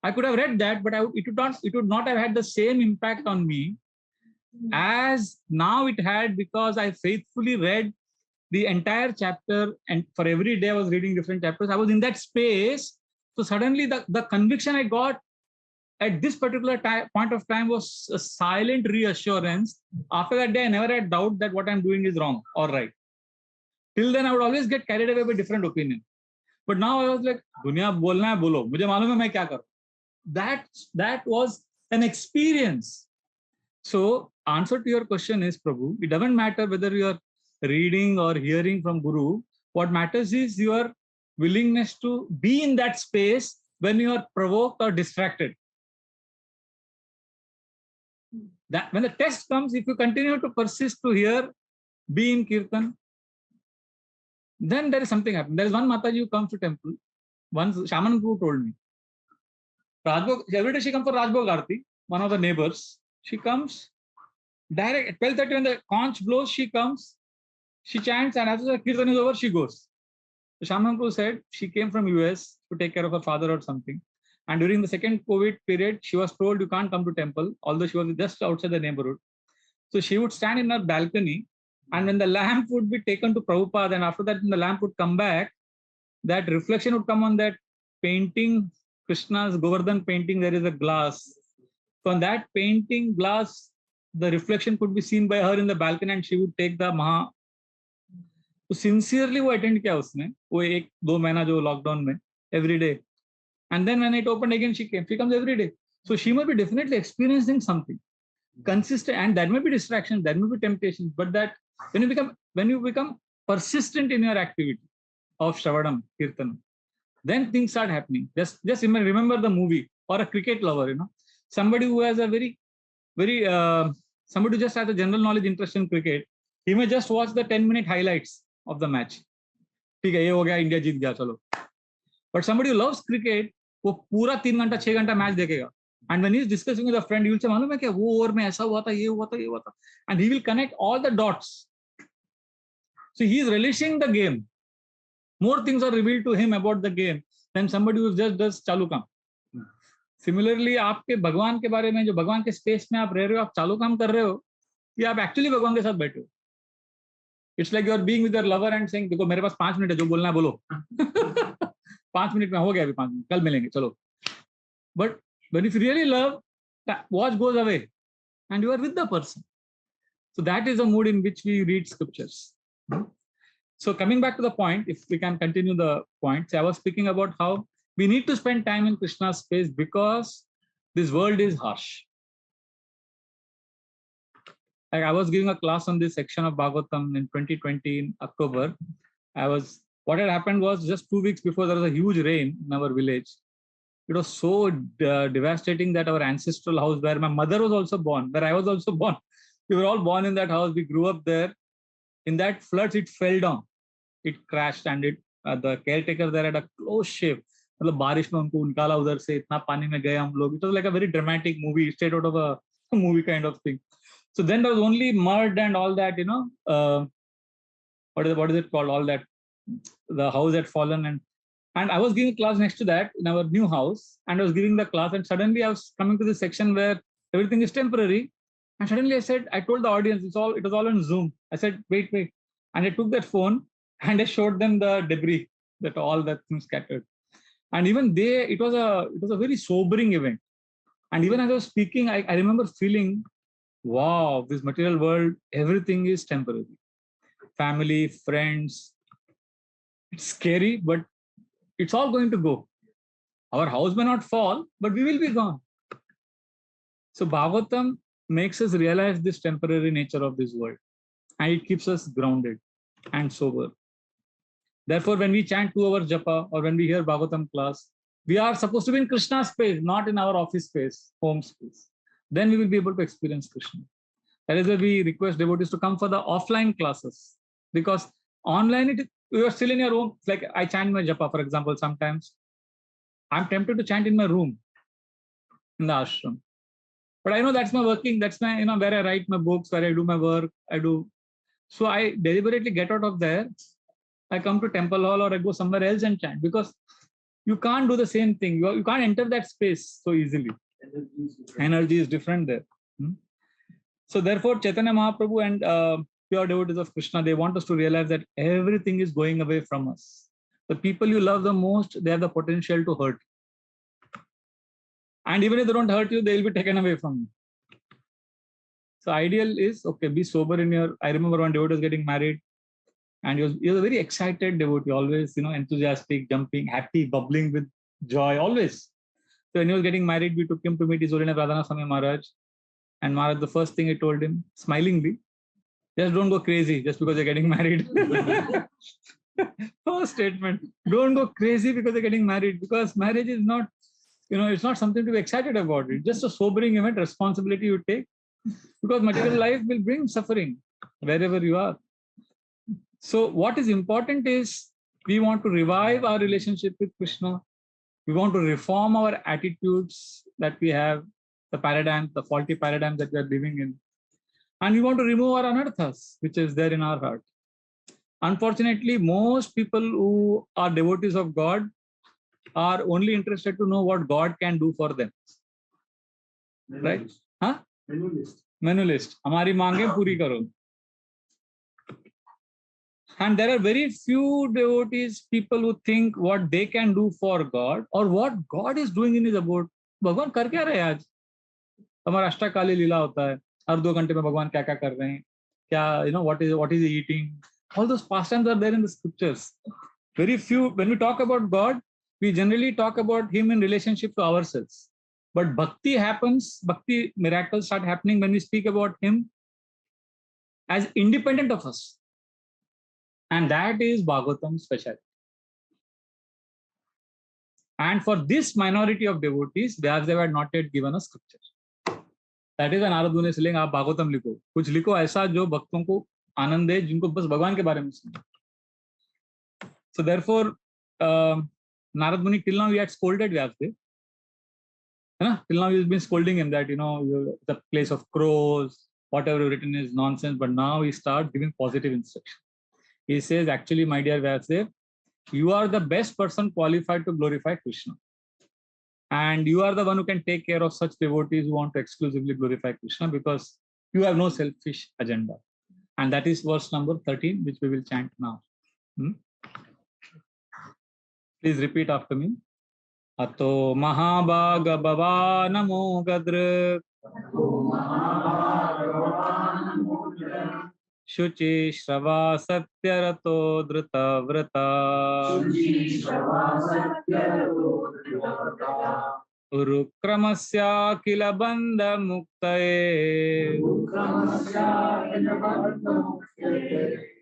Speaker 1: I could have read that, but it would not have had the same impact on me as now it had because I faithfully read the entire chapter, and for every day I was reading different chapters. I was in that space, so suddenly the conviction I got at this particular point of time was a silent reassurance. After that day, I never had doubt that what I'm doing is wrong or right. Till then, I would always get carried away by different opinion. But now I was like, "Dunya bolna hai bolo. Mujhe malum hai main kya karu." That was an experience. So, answer to your question is, Prabhu, it doesn't matter whether you are reading or hearing from Guru. What matters is your willingness to be in that space when you are provoked or distracted. That when the test comes, if you continue to persist to hear, be in kirtan, then there is something happening. There is one Mataji who comes to temple. Once Shaman Guru told me, Rajbhog, every day she comes for Rajbhog Aarti, one of the neighbors. She comes direct at 12:30 when the conch blows, she comes, she chants, and after the kirtan is over, she goes. So Shaman Guru said she came from US to take care of her father or something. And during the second COVID period, she was told you can't come to temple, although she was just outside the neighborhood. So she would stand in her balcony, and when the lamp would be taken to Prabhupada, and after that, when the lamp would come back, that reflection would come on that painting, Krishna's Govardhan painting, there is a glass. So on that painting glass, the reflection could be seen by her in the balcony, and she would take the Maha. So sincerely वो attend किया उसने, वो 1-2 महीना जो lockdown में, every day. And then when it opened again, she comes every day. So she must be definitely experiencing something consistent, and that may be distraction, that may be temptation, but that when you become persistent in your activity of Shravadam, Kirtan, then things start happening. Just remember the movie, or a cricket lover, somebody who has a very somebody who just has a general knowledge interest in cricket, he may just watch the 10-minute highlights of the match. ठीक है, ये हो गया, India जीत गया, चलो. But somebody who loves cricket, वो पूरा 3 घंटा 6 घंटा मैच देखेगा. And when he is discussing with a friend, he will say, मालूम है क्या, वो ओवर में ऐसा हुआ था, ये हुआ था, ये हुआ था. And he will connect all the dots. So he is relishing the game. More things are revealed to him about the game than somebody who just does चालू काम. Similarly, आपके भगवान के बारे में, जो भगवान के स्पेस में आप रह रहे हो, आप चालू काम कर रहे हो, या आप एक्चुअली भगवान के साथ बैठे हो. It's like you are being with your lover and saying, देखो मेरे पास 5 मिनट है, जो बोलना है बोलो. 5 मिनट में हो गया, अभी 5 मिनट, कल मिलेंगे, चलो. But when if you really love, that watch goes away and you are with the person. So that is the mood in which we read scriptures. So coming back to the point, if we can continue the point, I was speaking about how we need to spend time in Krishna's space because this world is harsh. Like I was giving a class on this section of Bhagavatam in 2020 in October. What had happened was just 2 weeks before there was a huge rain in our village. It was so devastating that our ancestral house, where my mother was also born, where I was also born, we were all born in that house. We grew up there. In that floods, it fell down. It crashed, and the caretaker there had a close shave. मतलब बारिश में उनको निकाला उधर से इतना पानी में गए हम लोग. It was like a very dramatic movie, straight out of a movie kind of thing. So then there was only mud and all that, what is it called? All that, the house had fallen, and I was giving class next to that in our new house, and I was giving the class, and suddenly I was coming to this section where everything is temporary, and suddenly I told the audience, it was all on Zoom. I said, wait, and I took that phone and I showed them the debris that all that things scattered, and even it was a very sobering event, and even as I was speaking, I remember feeling, wow, this material world, everything is temporary. Family, friends, it's scary, but it's all going to go. Our house may not fall, but we will be gone. So Bhagavatam makes us realize this temporary nature of this world, and it keeps us grounded and sober. Therefore, when we chant 2 hours japa or when we hear Bhagavatam class, we are supposed to be in Krishna's space, not in our office space, home space. Then we will be able to experience Krishna. That is why we request devotees to come for the offline classes, because online you are still in your room. Like I chant my japa, for example, sometimes I'm tempted to chant in my room in the ashram. But I know that's my working, that's my, where I write my books, where I do my work, So I deliberately get out of there. I come to temple hall or I go somewhere else and chant, because you can't do the same thing. You can't enter that space so easily. Energy is different there. So therefore, Chaitanya Mahaprabhu and pure devotees of Krishna, they want us to realize that everything is going away from us. The people you love the most, they have the potential to hurt you. And even if they don't hurt you, they will be taken away from you. So ideal is, okay, be sober in your... I remember one devotee was getting married, and he was a very excited devotee, always, enthusiastic, jumping, happy, bubbling with joy, always. So when he was getting married, we took him to meet His Holiness Radhana Swami Maharaj. And Maharaj, the first thing he told him, smilingly, just don't go crazy just because you're getting married. First statement, don't go crazy because you're getting married, because marriage is not, it's not something to be excited about. It's just a sobering event, responsibility you take, because material life will bring suffering wherever you are. So what is important is we want to revive our relationship with Krishna. We want to reform our attitudes that we have, the paradigms, the faulty paradigms that we are living in. And we want to remove our anarthas, which is there in our heart. Unfortunately, most people who are devotees of God are only interested to know what God can do for them.
Speaker 3: Menu
Speaker 1: Right?
Speaker 3: list.
Speaker 1: Huh?
Speaker 3: Menu list.
Speaker 1: Menu list. Hamari mange puri karo. And there are very few devotees, people who think what they can do for God or what God is doing in his abode. भगवान कर क्या रहे हैं आज? हमारा अष्टकाली लीला होता है. हर 2 घंटे में भगवान क्या क्या कर रहे हैं? क्या, what is he eating? All those pastimes are there in the scriptures. Very few. When we talk about God, we generally talk about him in relationship to ourselves. But bhakti happens, bhakti miracles start happening when we speak about him as independent of us. And that is Bhagavatam's specialty. And for this minority of devotees, Vyasdeva had not yet given a scripture. That is why Narad Muni is saying, आप भागवतम लिखो, कुछ लिखो ऐसा जो भक्तों को आनंद दे, जिनको बस भगवान के बारे में सुनो. So therefore, Narad Muni till now he had scolded Vyasdeva. Till now he's been scolding him that the place of crows, whatever written is nonsense. But now he starts giving positive instruction. He says, actually, my dear Vyasdeva, you are the best person qualified to glorify Krishna. And you are the one who can take care of such devotees who want to exclusively glorify Krishna, because you have no selfish agenda. And that is verse number 13, which we will chant now. Please repeat after me. Ato Mahabhaga Bhava Namo Gadra Shuchi Shrava Satyarato Drita Vrata Urukramasya Kila Bandha Muktaye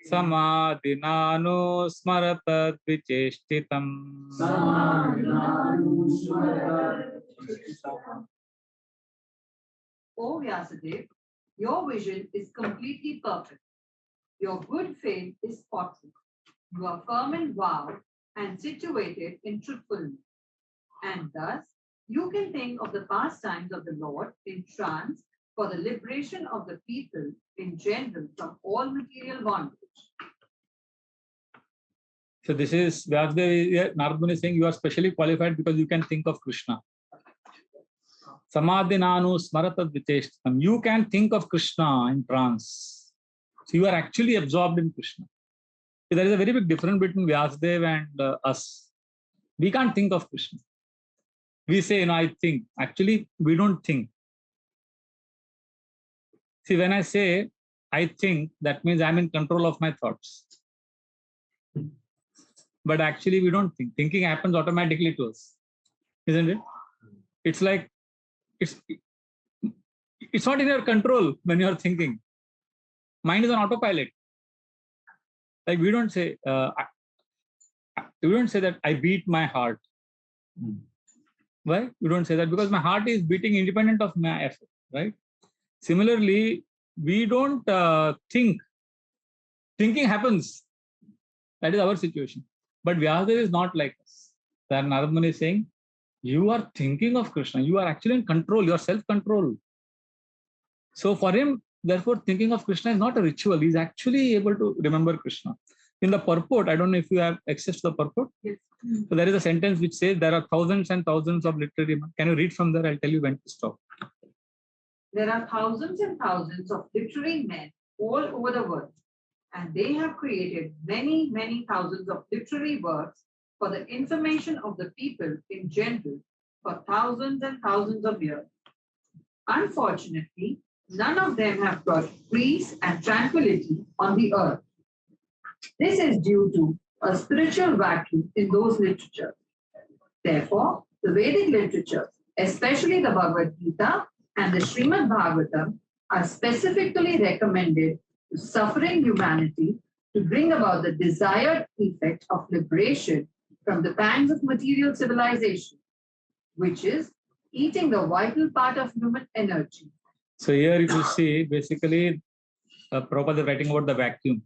Speaker 1: Samadhinano Smaratat Vicheshtitam.
Speaker 2: O Vyasadeva, your vision is completely perfect. Your good faith is spotless. You are firm in vow and situated in truthfulness. And thus, you can think of the pastimes of the Lord in trance for the liberation of the people in general from all material bondage.
Speaker 1: So this is Vyasadeva, Narad Muni is saying you are specially qualified because you can think of Krishna. Samadhinanu smaratat vicheshtam. You can think of Krishna in trance. So you are actually absorbed in Krishna. So there is a very big difference between Vyasadeva and us. We can't think of Krishna. We say, I think. Actually, we don't think. See, when I say I think, that means I'm in control of my thoughts. But actually, we don't think. Thinking happens automatically to us, isn't it? It's like it's not in your control when you're thinking. Mind is on autopilot. Like we don't say that I beat my heart. Why? We don't say that because my heart is beating independent of my effort, right? Similarly, we don't think. Thinking happens. That is our situation. But Vyasadeva is not like us. That Narad Muni is saying, you are thinking of Krishna. You are actually in control. You are self-control. So for him, therefore, thinking of Krishna is not a ritual. He's actually able to remember Krishna. In the purport, I don't know if you have access to the purport.
Speaker 2: Yes.
Speaker 1: So there is a sentence which says there are thousands and thousands of literary men. Can you read from there? I'll tell you when to stop.
Speaker 2: There are thousands and thousands of literary men all over the world, and they have created many, many thousands of literary works for the information of the people in general for thousands and thousands of years. Unfortunately, none of them have brought peace and tranquility on the earth. This is due to a spiritual vacuum in those literatures. Therefore, the Vedic literatures, especially the Bhagavad Gita and the Srimad Bhagavatam, are specifically recommended to suffering humanity to bring about the desired effect of liberation from the pangs of material civilization, which is eating the vital part of human energy.
Speaker 1: So here if you see, basically, Prabhupada is writing about the vacuum.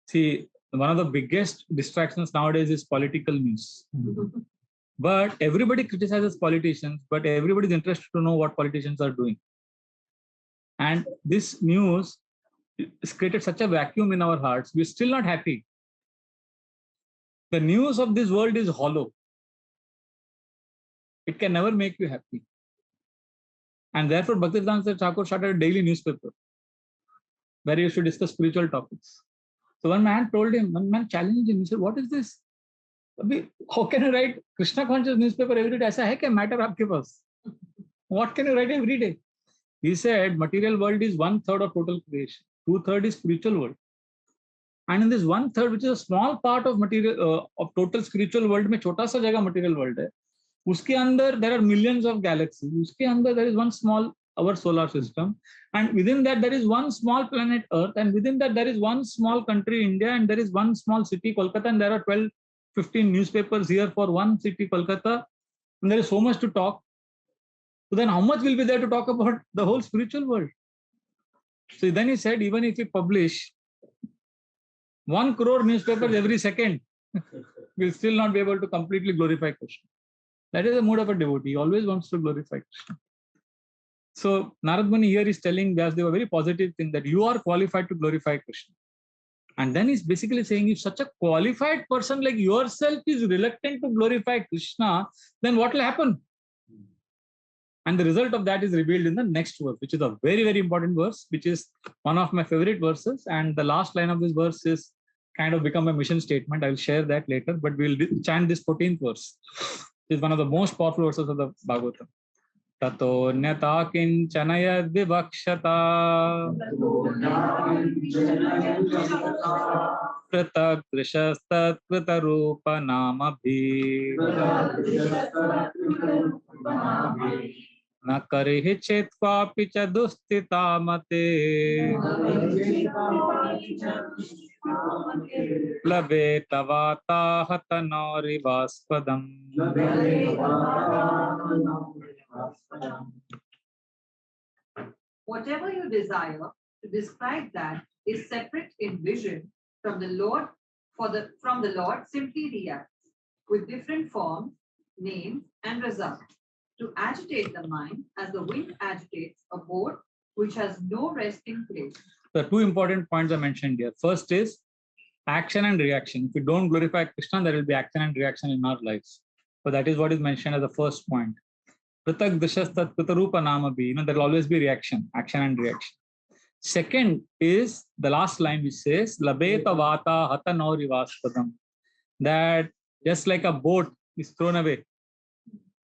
Speaker 1: See, one of the biggest distractions nowadays is political news. But everybody criticizes politicians, but everybody is interested to know what politicians are doing. And this news has created such a vacuum in our hearts. We're still not happy. The news of this world is hollow. It can never make you happy. And therefore, Bhaktivedanta Thakur started a daily newspaper where he used to discuss spiritual topics. So one man challenged him. He said, what is this? How can you write Krishna conscious newspaper every day? Aisa hai kya matter aapke paas? What can you write every day? He said, material world is 1/3 of total creation. 2/3 is spiritual world. And in this 1/3, which is a small part of material of total spiritual world, में छोटा सा जगह material world है. उसके अंदर there are millions of galaxies. उसके अंदर there is one small our solar system, and within that there is one small planet Earth, and within that there is one small country India, and there is one small city Kolkata, and there are 12-15 newspapers here for one city Kolkata, and there is so much to talk. So then how much will be there to talk about the whole spiritual world? So then he said, even if we publish 1 crore newspapers every second, we'll still not be able to completely glorify Krishna. That is the mood of a devotee. He always wants to glorify Krishna. So Narad Muni here is telling Vyasadeva a very positive thing, that you are qualified to glorify Krishna. And then he's basically saying, if such a qualified person like yourself is reluctant to glorify Krishna, then what will happen? And the result of that is revealed in the next verse, which is a very, very important verse, which is one of my favorite verses. And the last line of this verse is kind of become a mission statement. I'll share that later, but we'll chant this 14th verse. It's one of the most powerful verses of the Bhagavatam. ततोऽन्यथा किञ्चन यद्विवक्षता पृथक् दृशस्तत्कृतरूपनामभिः न करिहि चेत् क्वापि च दुःस्थिता मते लभेत वाताहतनोरिवास्पदम्।
Speaker 2: Whatever you desire to describe that is separate in vision from the Lord from the Lord simply reacts with different forms, names, and results to agitate the mind as the wind agitates a boat which has no resting place.
Speaker 1: The two important points I mentioned here. First is action and reaction. If you don't glorify Krishna, there will be action and reaction in our lives. So that is what is mentioned as the first point. Pratak dishastat kritarupa namabhi. There will always be reaction, action and reaction. Second is the last line which says, Labeta vata hata naurivaspadam. That just like a boat is thrown away.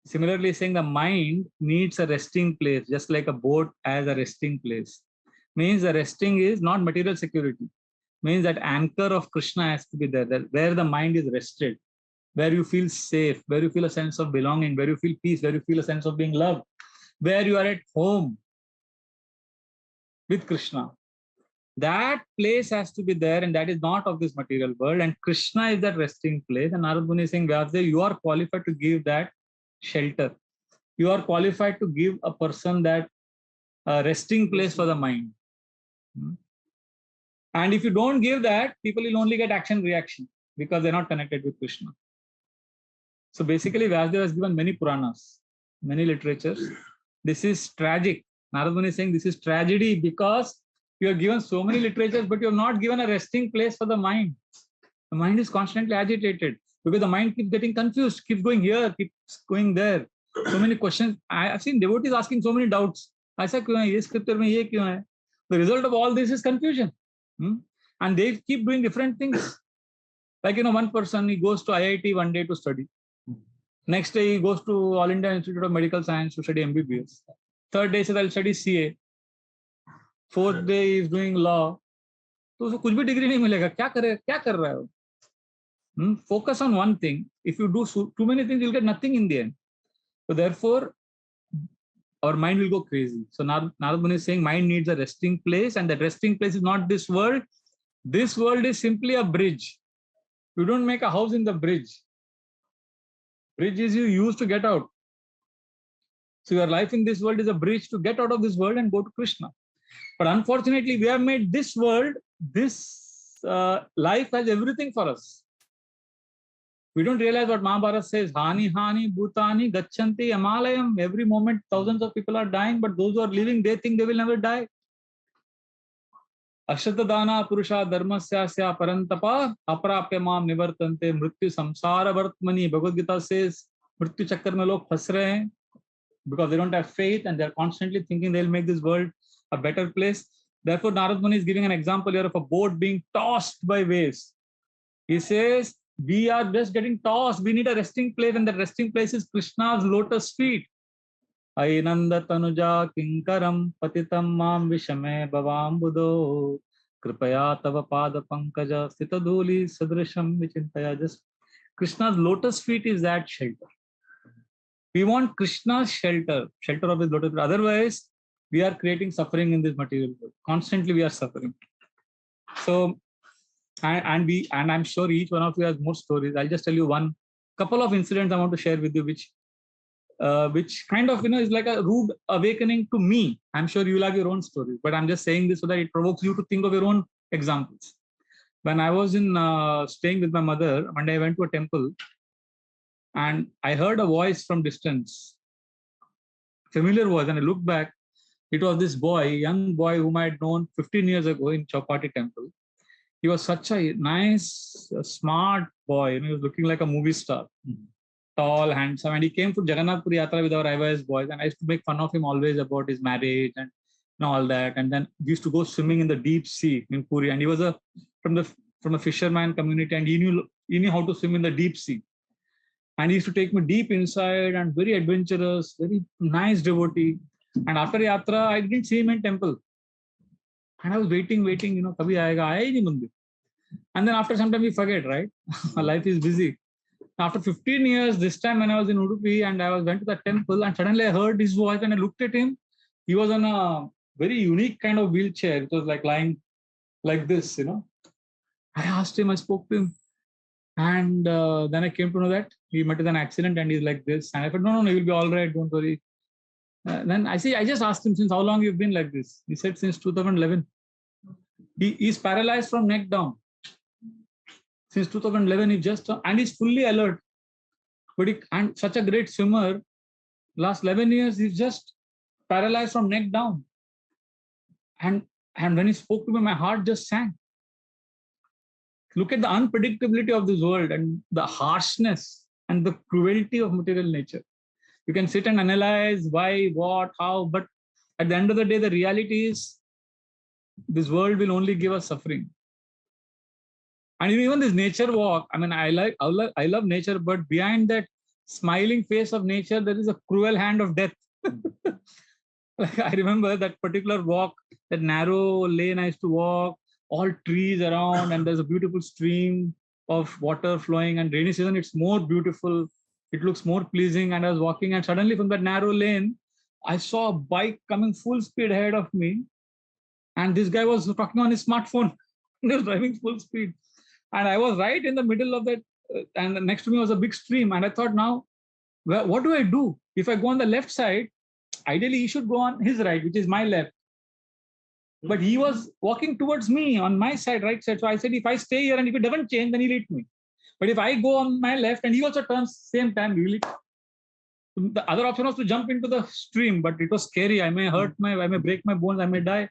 Speaker 1: Similarly, saying the mind needs a resting place, just like a boat has a resting place. Means the resting is not material security. Means that anchor of Krishna has to be there, that where the mind is rested, where you feel safe, where you feel a sense of belonging, where you feel peace, where you feel a sense of being loved, where you are at home with Krishna. That place has to be there, and that is not of this material world. And Krishna is that resting place. And Narad Muni is saying, Vyasdev, you are qualified to give that shelter. You are qualified to give a person that resting place for the mind. And if you don't give that, people will only get action reaction because they're not connected with Krishna. So basically, Vyasdev has given many Puranas, many literatures. This is tragic. Narad Muni is saying this is tragedy because you have given so many literatures, but you have not given a resting place for the mind. The mind is constantly agitated because the mind keeps getting confused, keeps going here, keeps going there. So many questions. I have seen devotees asking so many doubts. ऐसा क्यों है? ये scripture में ये क्यों है? The result of all this is confusion. And they keep doing different things. Like, one person, he goes to IIT one day to study. Next day, he goes to All India Institute of Medical Science to study MBBS. Third day, he says, I'll study CA. Fourth day, he is doing law. तो उसको कुछ भी degree नहीं मिलेगा. क्या कर रहा है वो? Focus on one thing. If you do too many things, you'll get nothing in the end. So therefore, our mind will go crazy. So Narad Muni is saying mind needs a resting place, and that resting place is not this world. This world is simply a bridge. You don't make a house in the bridge. Bridge is you use to get out. So your life in this world is a bridge to get out of this world and go to Krishna. But unfortunately, we have made this world, this life has everything for us. We don't realize what Mahabharata says. Hani, hani, bhutani, gachanti, amalayam. Every moment, thousands of people are dying, but those who are living, they think they will never die. Ashatadana purusha dharmasyasya parantapa aprapya mam nivartante mrityu samsara vartmani. Bhagavad Gita says, mrityu chakkar mein log phas rahe hain because they don't have faith and they're constantly thinking they'll make this world a better place. Therefore, Narad Muni is giving an example here of a boat being tossed by waves. He says, we are just getting tossed. We need a resting place, and the resting place is Krishna's lotus feet. Ainanda tanuja kinkaram patitam mam vishame bhavam budo kripaya tava pada pankaja sitaduli sadrisham vichintaya. Just Krishna's lotus feet is that shelter. We want Krishna's shelter of his lotus feet. Otherwise, we are creating suffering in this material world. Constantly, we are suffering. So, and I'm sure each one of you has more stories. I'll just tell you one couple of incidents I want to share with you, which kind of is like a rude awakening to me. I'm sure you will have your own stories, but I'm just saying this so that it provokes you to think of your own examples. When I was staying with my mother, one day I went to a temple and I heard a voice from distance, familiar voice, and I looked back. It was this boy, young boy whom I had known 15 years ago in Chowpatty temple. He was such a nice, smart boy. He was looking like a movie star, tall, handsome. And he came to Jagannath Puri Yatra with our IYS boys. And I used to make fun of him always about his marriage and all that. And then we used to go swimming in the deep sea in Puri. And he was from a fisherman community, and he knew how to swim in the deep sea. And he used to take me deep inside and very adventurous, very nice devotee. And after Yatra, I didn't see him in temple. And I was waiting, kabhi aayega, aaya hi nahi mandir. And then after some time we forget, right? Life is busy. After 15 years, this time when I was in Udupi and I went to the temple and suddenly I heard his voice and I looked at him. He was on a very unique kind of wheelchair. It was like lying like this, I asked him, I spoke to him. And then I came to know that he met with an accident and he's like this. And I said, no, you'll be all right. Don't worry. Then I just asked him, since how long you've been like this? He said, since 2011. He's paralyzed from neck down. Since 2011, and he's fully alert. But and such a great swimmer, last 11 years, he's just paralyzed from neck down. And when he spoke to me, my heart just sank. Look at the unpredictability of this world and the harshness and the cruelty of material nature. You can sit and analyze why, what, how, but at the end of the day, the reality is this world will only give us suffering. And even this nature walk, I mean, I love nature, but behind that smiling face of nature, there is a cruel hand of death. Like I remember that particular walk, that narrow lane I used to walk, all trees around, and there's a beautiful stream of water flowing. And rainy season, it's more beautiful. It looks more pleasing. And I was walking, and suddenly from that narrow lane, I saw a bike coming full speed ahead of me. And this guy was talking on his smartphone. He was driving full speed. And I was right in the middle of that. And next to me was a big stream. And I thought, now, what do I do? If I go on the left side, ideally he should go on his right, which is my left. But he was walking towards me on my side, right side. So I said, if I stay here and if it doesn't change, then he'll hit me. But if I go on my left and he also turns same time, really. The other option was to jump into the stream, but it was scary. I may break my bones, I may die.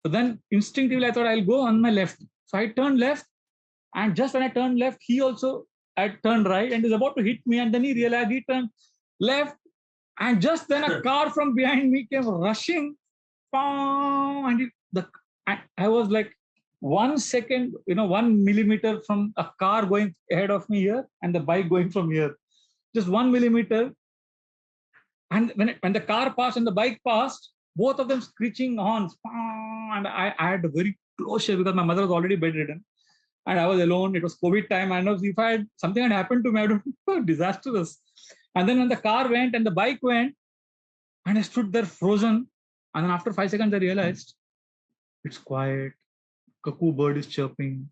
Speaker 1: So then instinctively I thought I'll go on my left. So I turned left. And just when I turned left, he also had turned right and is about to hit me. And then he realized he turned left. And just then a car from behind me came rushing. And I was like 1 second, 1 millimeter from a car going ahead of me here and the bike going from here. Just 1 millimeter. And when the car passed and the bike passed, both of them screeching horns. And I had a very close shave because my mother was already bedridden. And I was alone. It was COVID time. I know if something had happened to me, I would have been disastrous. And then when the car went and the bike went, and I stood there frozen. And then after 5 seconds, I realized it's quiet. Cuckoo bird is chirping.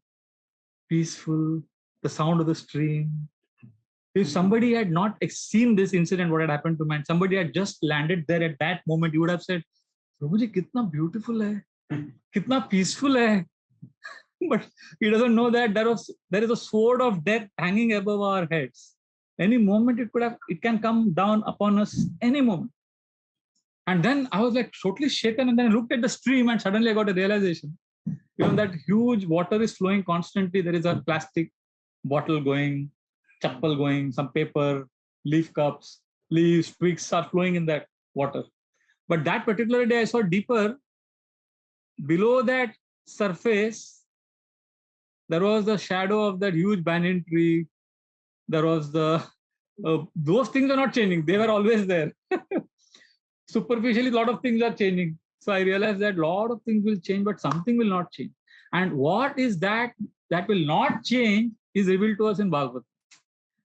Speaker 1: Peaceful. The sound of the stream. If somebody had not seen this incident, what had happened to me, and somebody had just landed there at that moment, you would have said, Prabhuji, kitna beautiful hai. Kitna peaceful hai. But he doesn't know that there is a sword of death hanging above our heads. Any moment it can come down upon us any moment. And then I was like totally shaken, and then I looked at the stream and suddenly I got a realization. That huge water is flowing constantly. There is a plastic bottle going, chappal going, some paper, leaf cups, leaves, twigs are flowing in that water. But that particular day I saw deeper, below that surface, there was the shadow of that huge banyan tree. There was those things are not changing. They were always there. Superficially, a lot of things are changing. So I realized that a lot of things will change, but something will not change. And what is that will not change is revealed to us in Bhagavatam.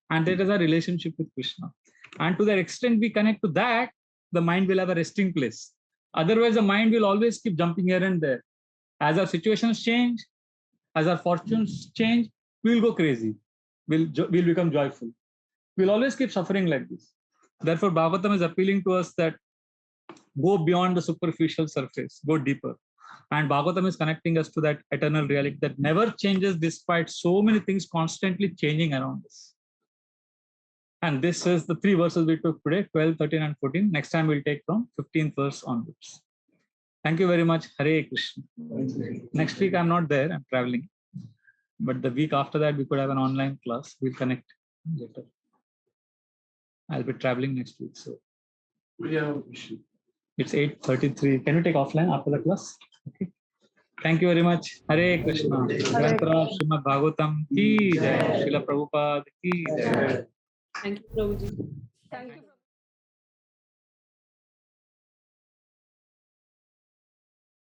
Speaker 1: And that is our relationship with Krishna. And to that extent we connect to that, the mind will have a resting place. Otherwise, the mind will always keep jumping here and there. As our situations change, as our fortunes change, we will go crazy. We'll become joyful. We'll always keep suffering like this. Therefore, Bhagavatam is appealing to us that go beyond the superficial surface, go deeper. And Bhagavatam is connecting us to that eternal reality that never changes despite so many things constantly changing around us. And this is the 3 verses we took today, 12, 13, and 14. Next time we'll take from 15th verse onwards. Thank you very much. Hare Krishna. Next week I'm not there, I'm traveling. But the week after that, we could have an online class. We'll connect later. I'll be traveling next week. So it's 8:33. Can we take offline after the class? Okay. Thank you very much. Hare Krishna. Srimad Bhagavatam ki jai. Srila Prabhupada ki jai.
Speaker 4: Thank you, Prabhuji.
Speaker 2: Thank you.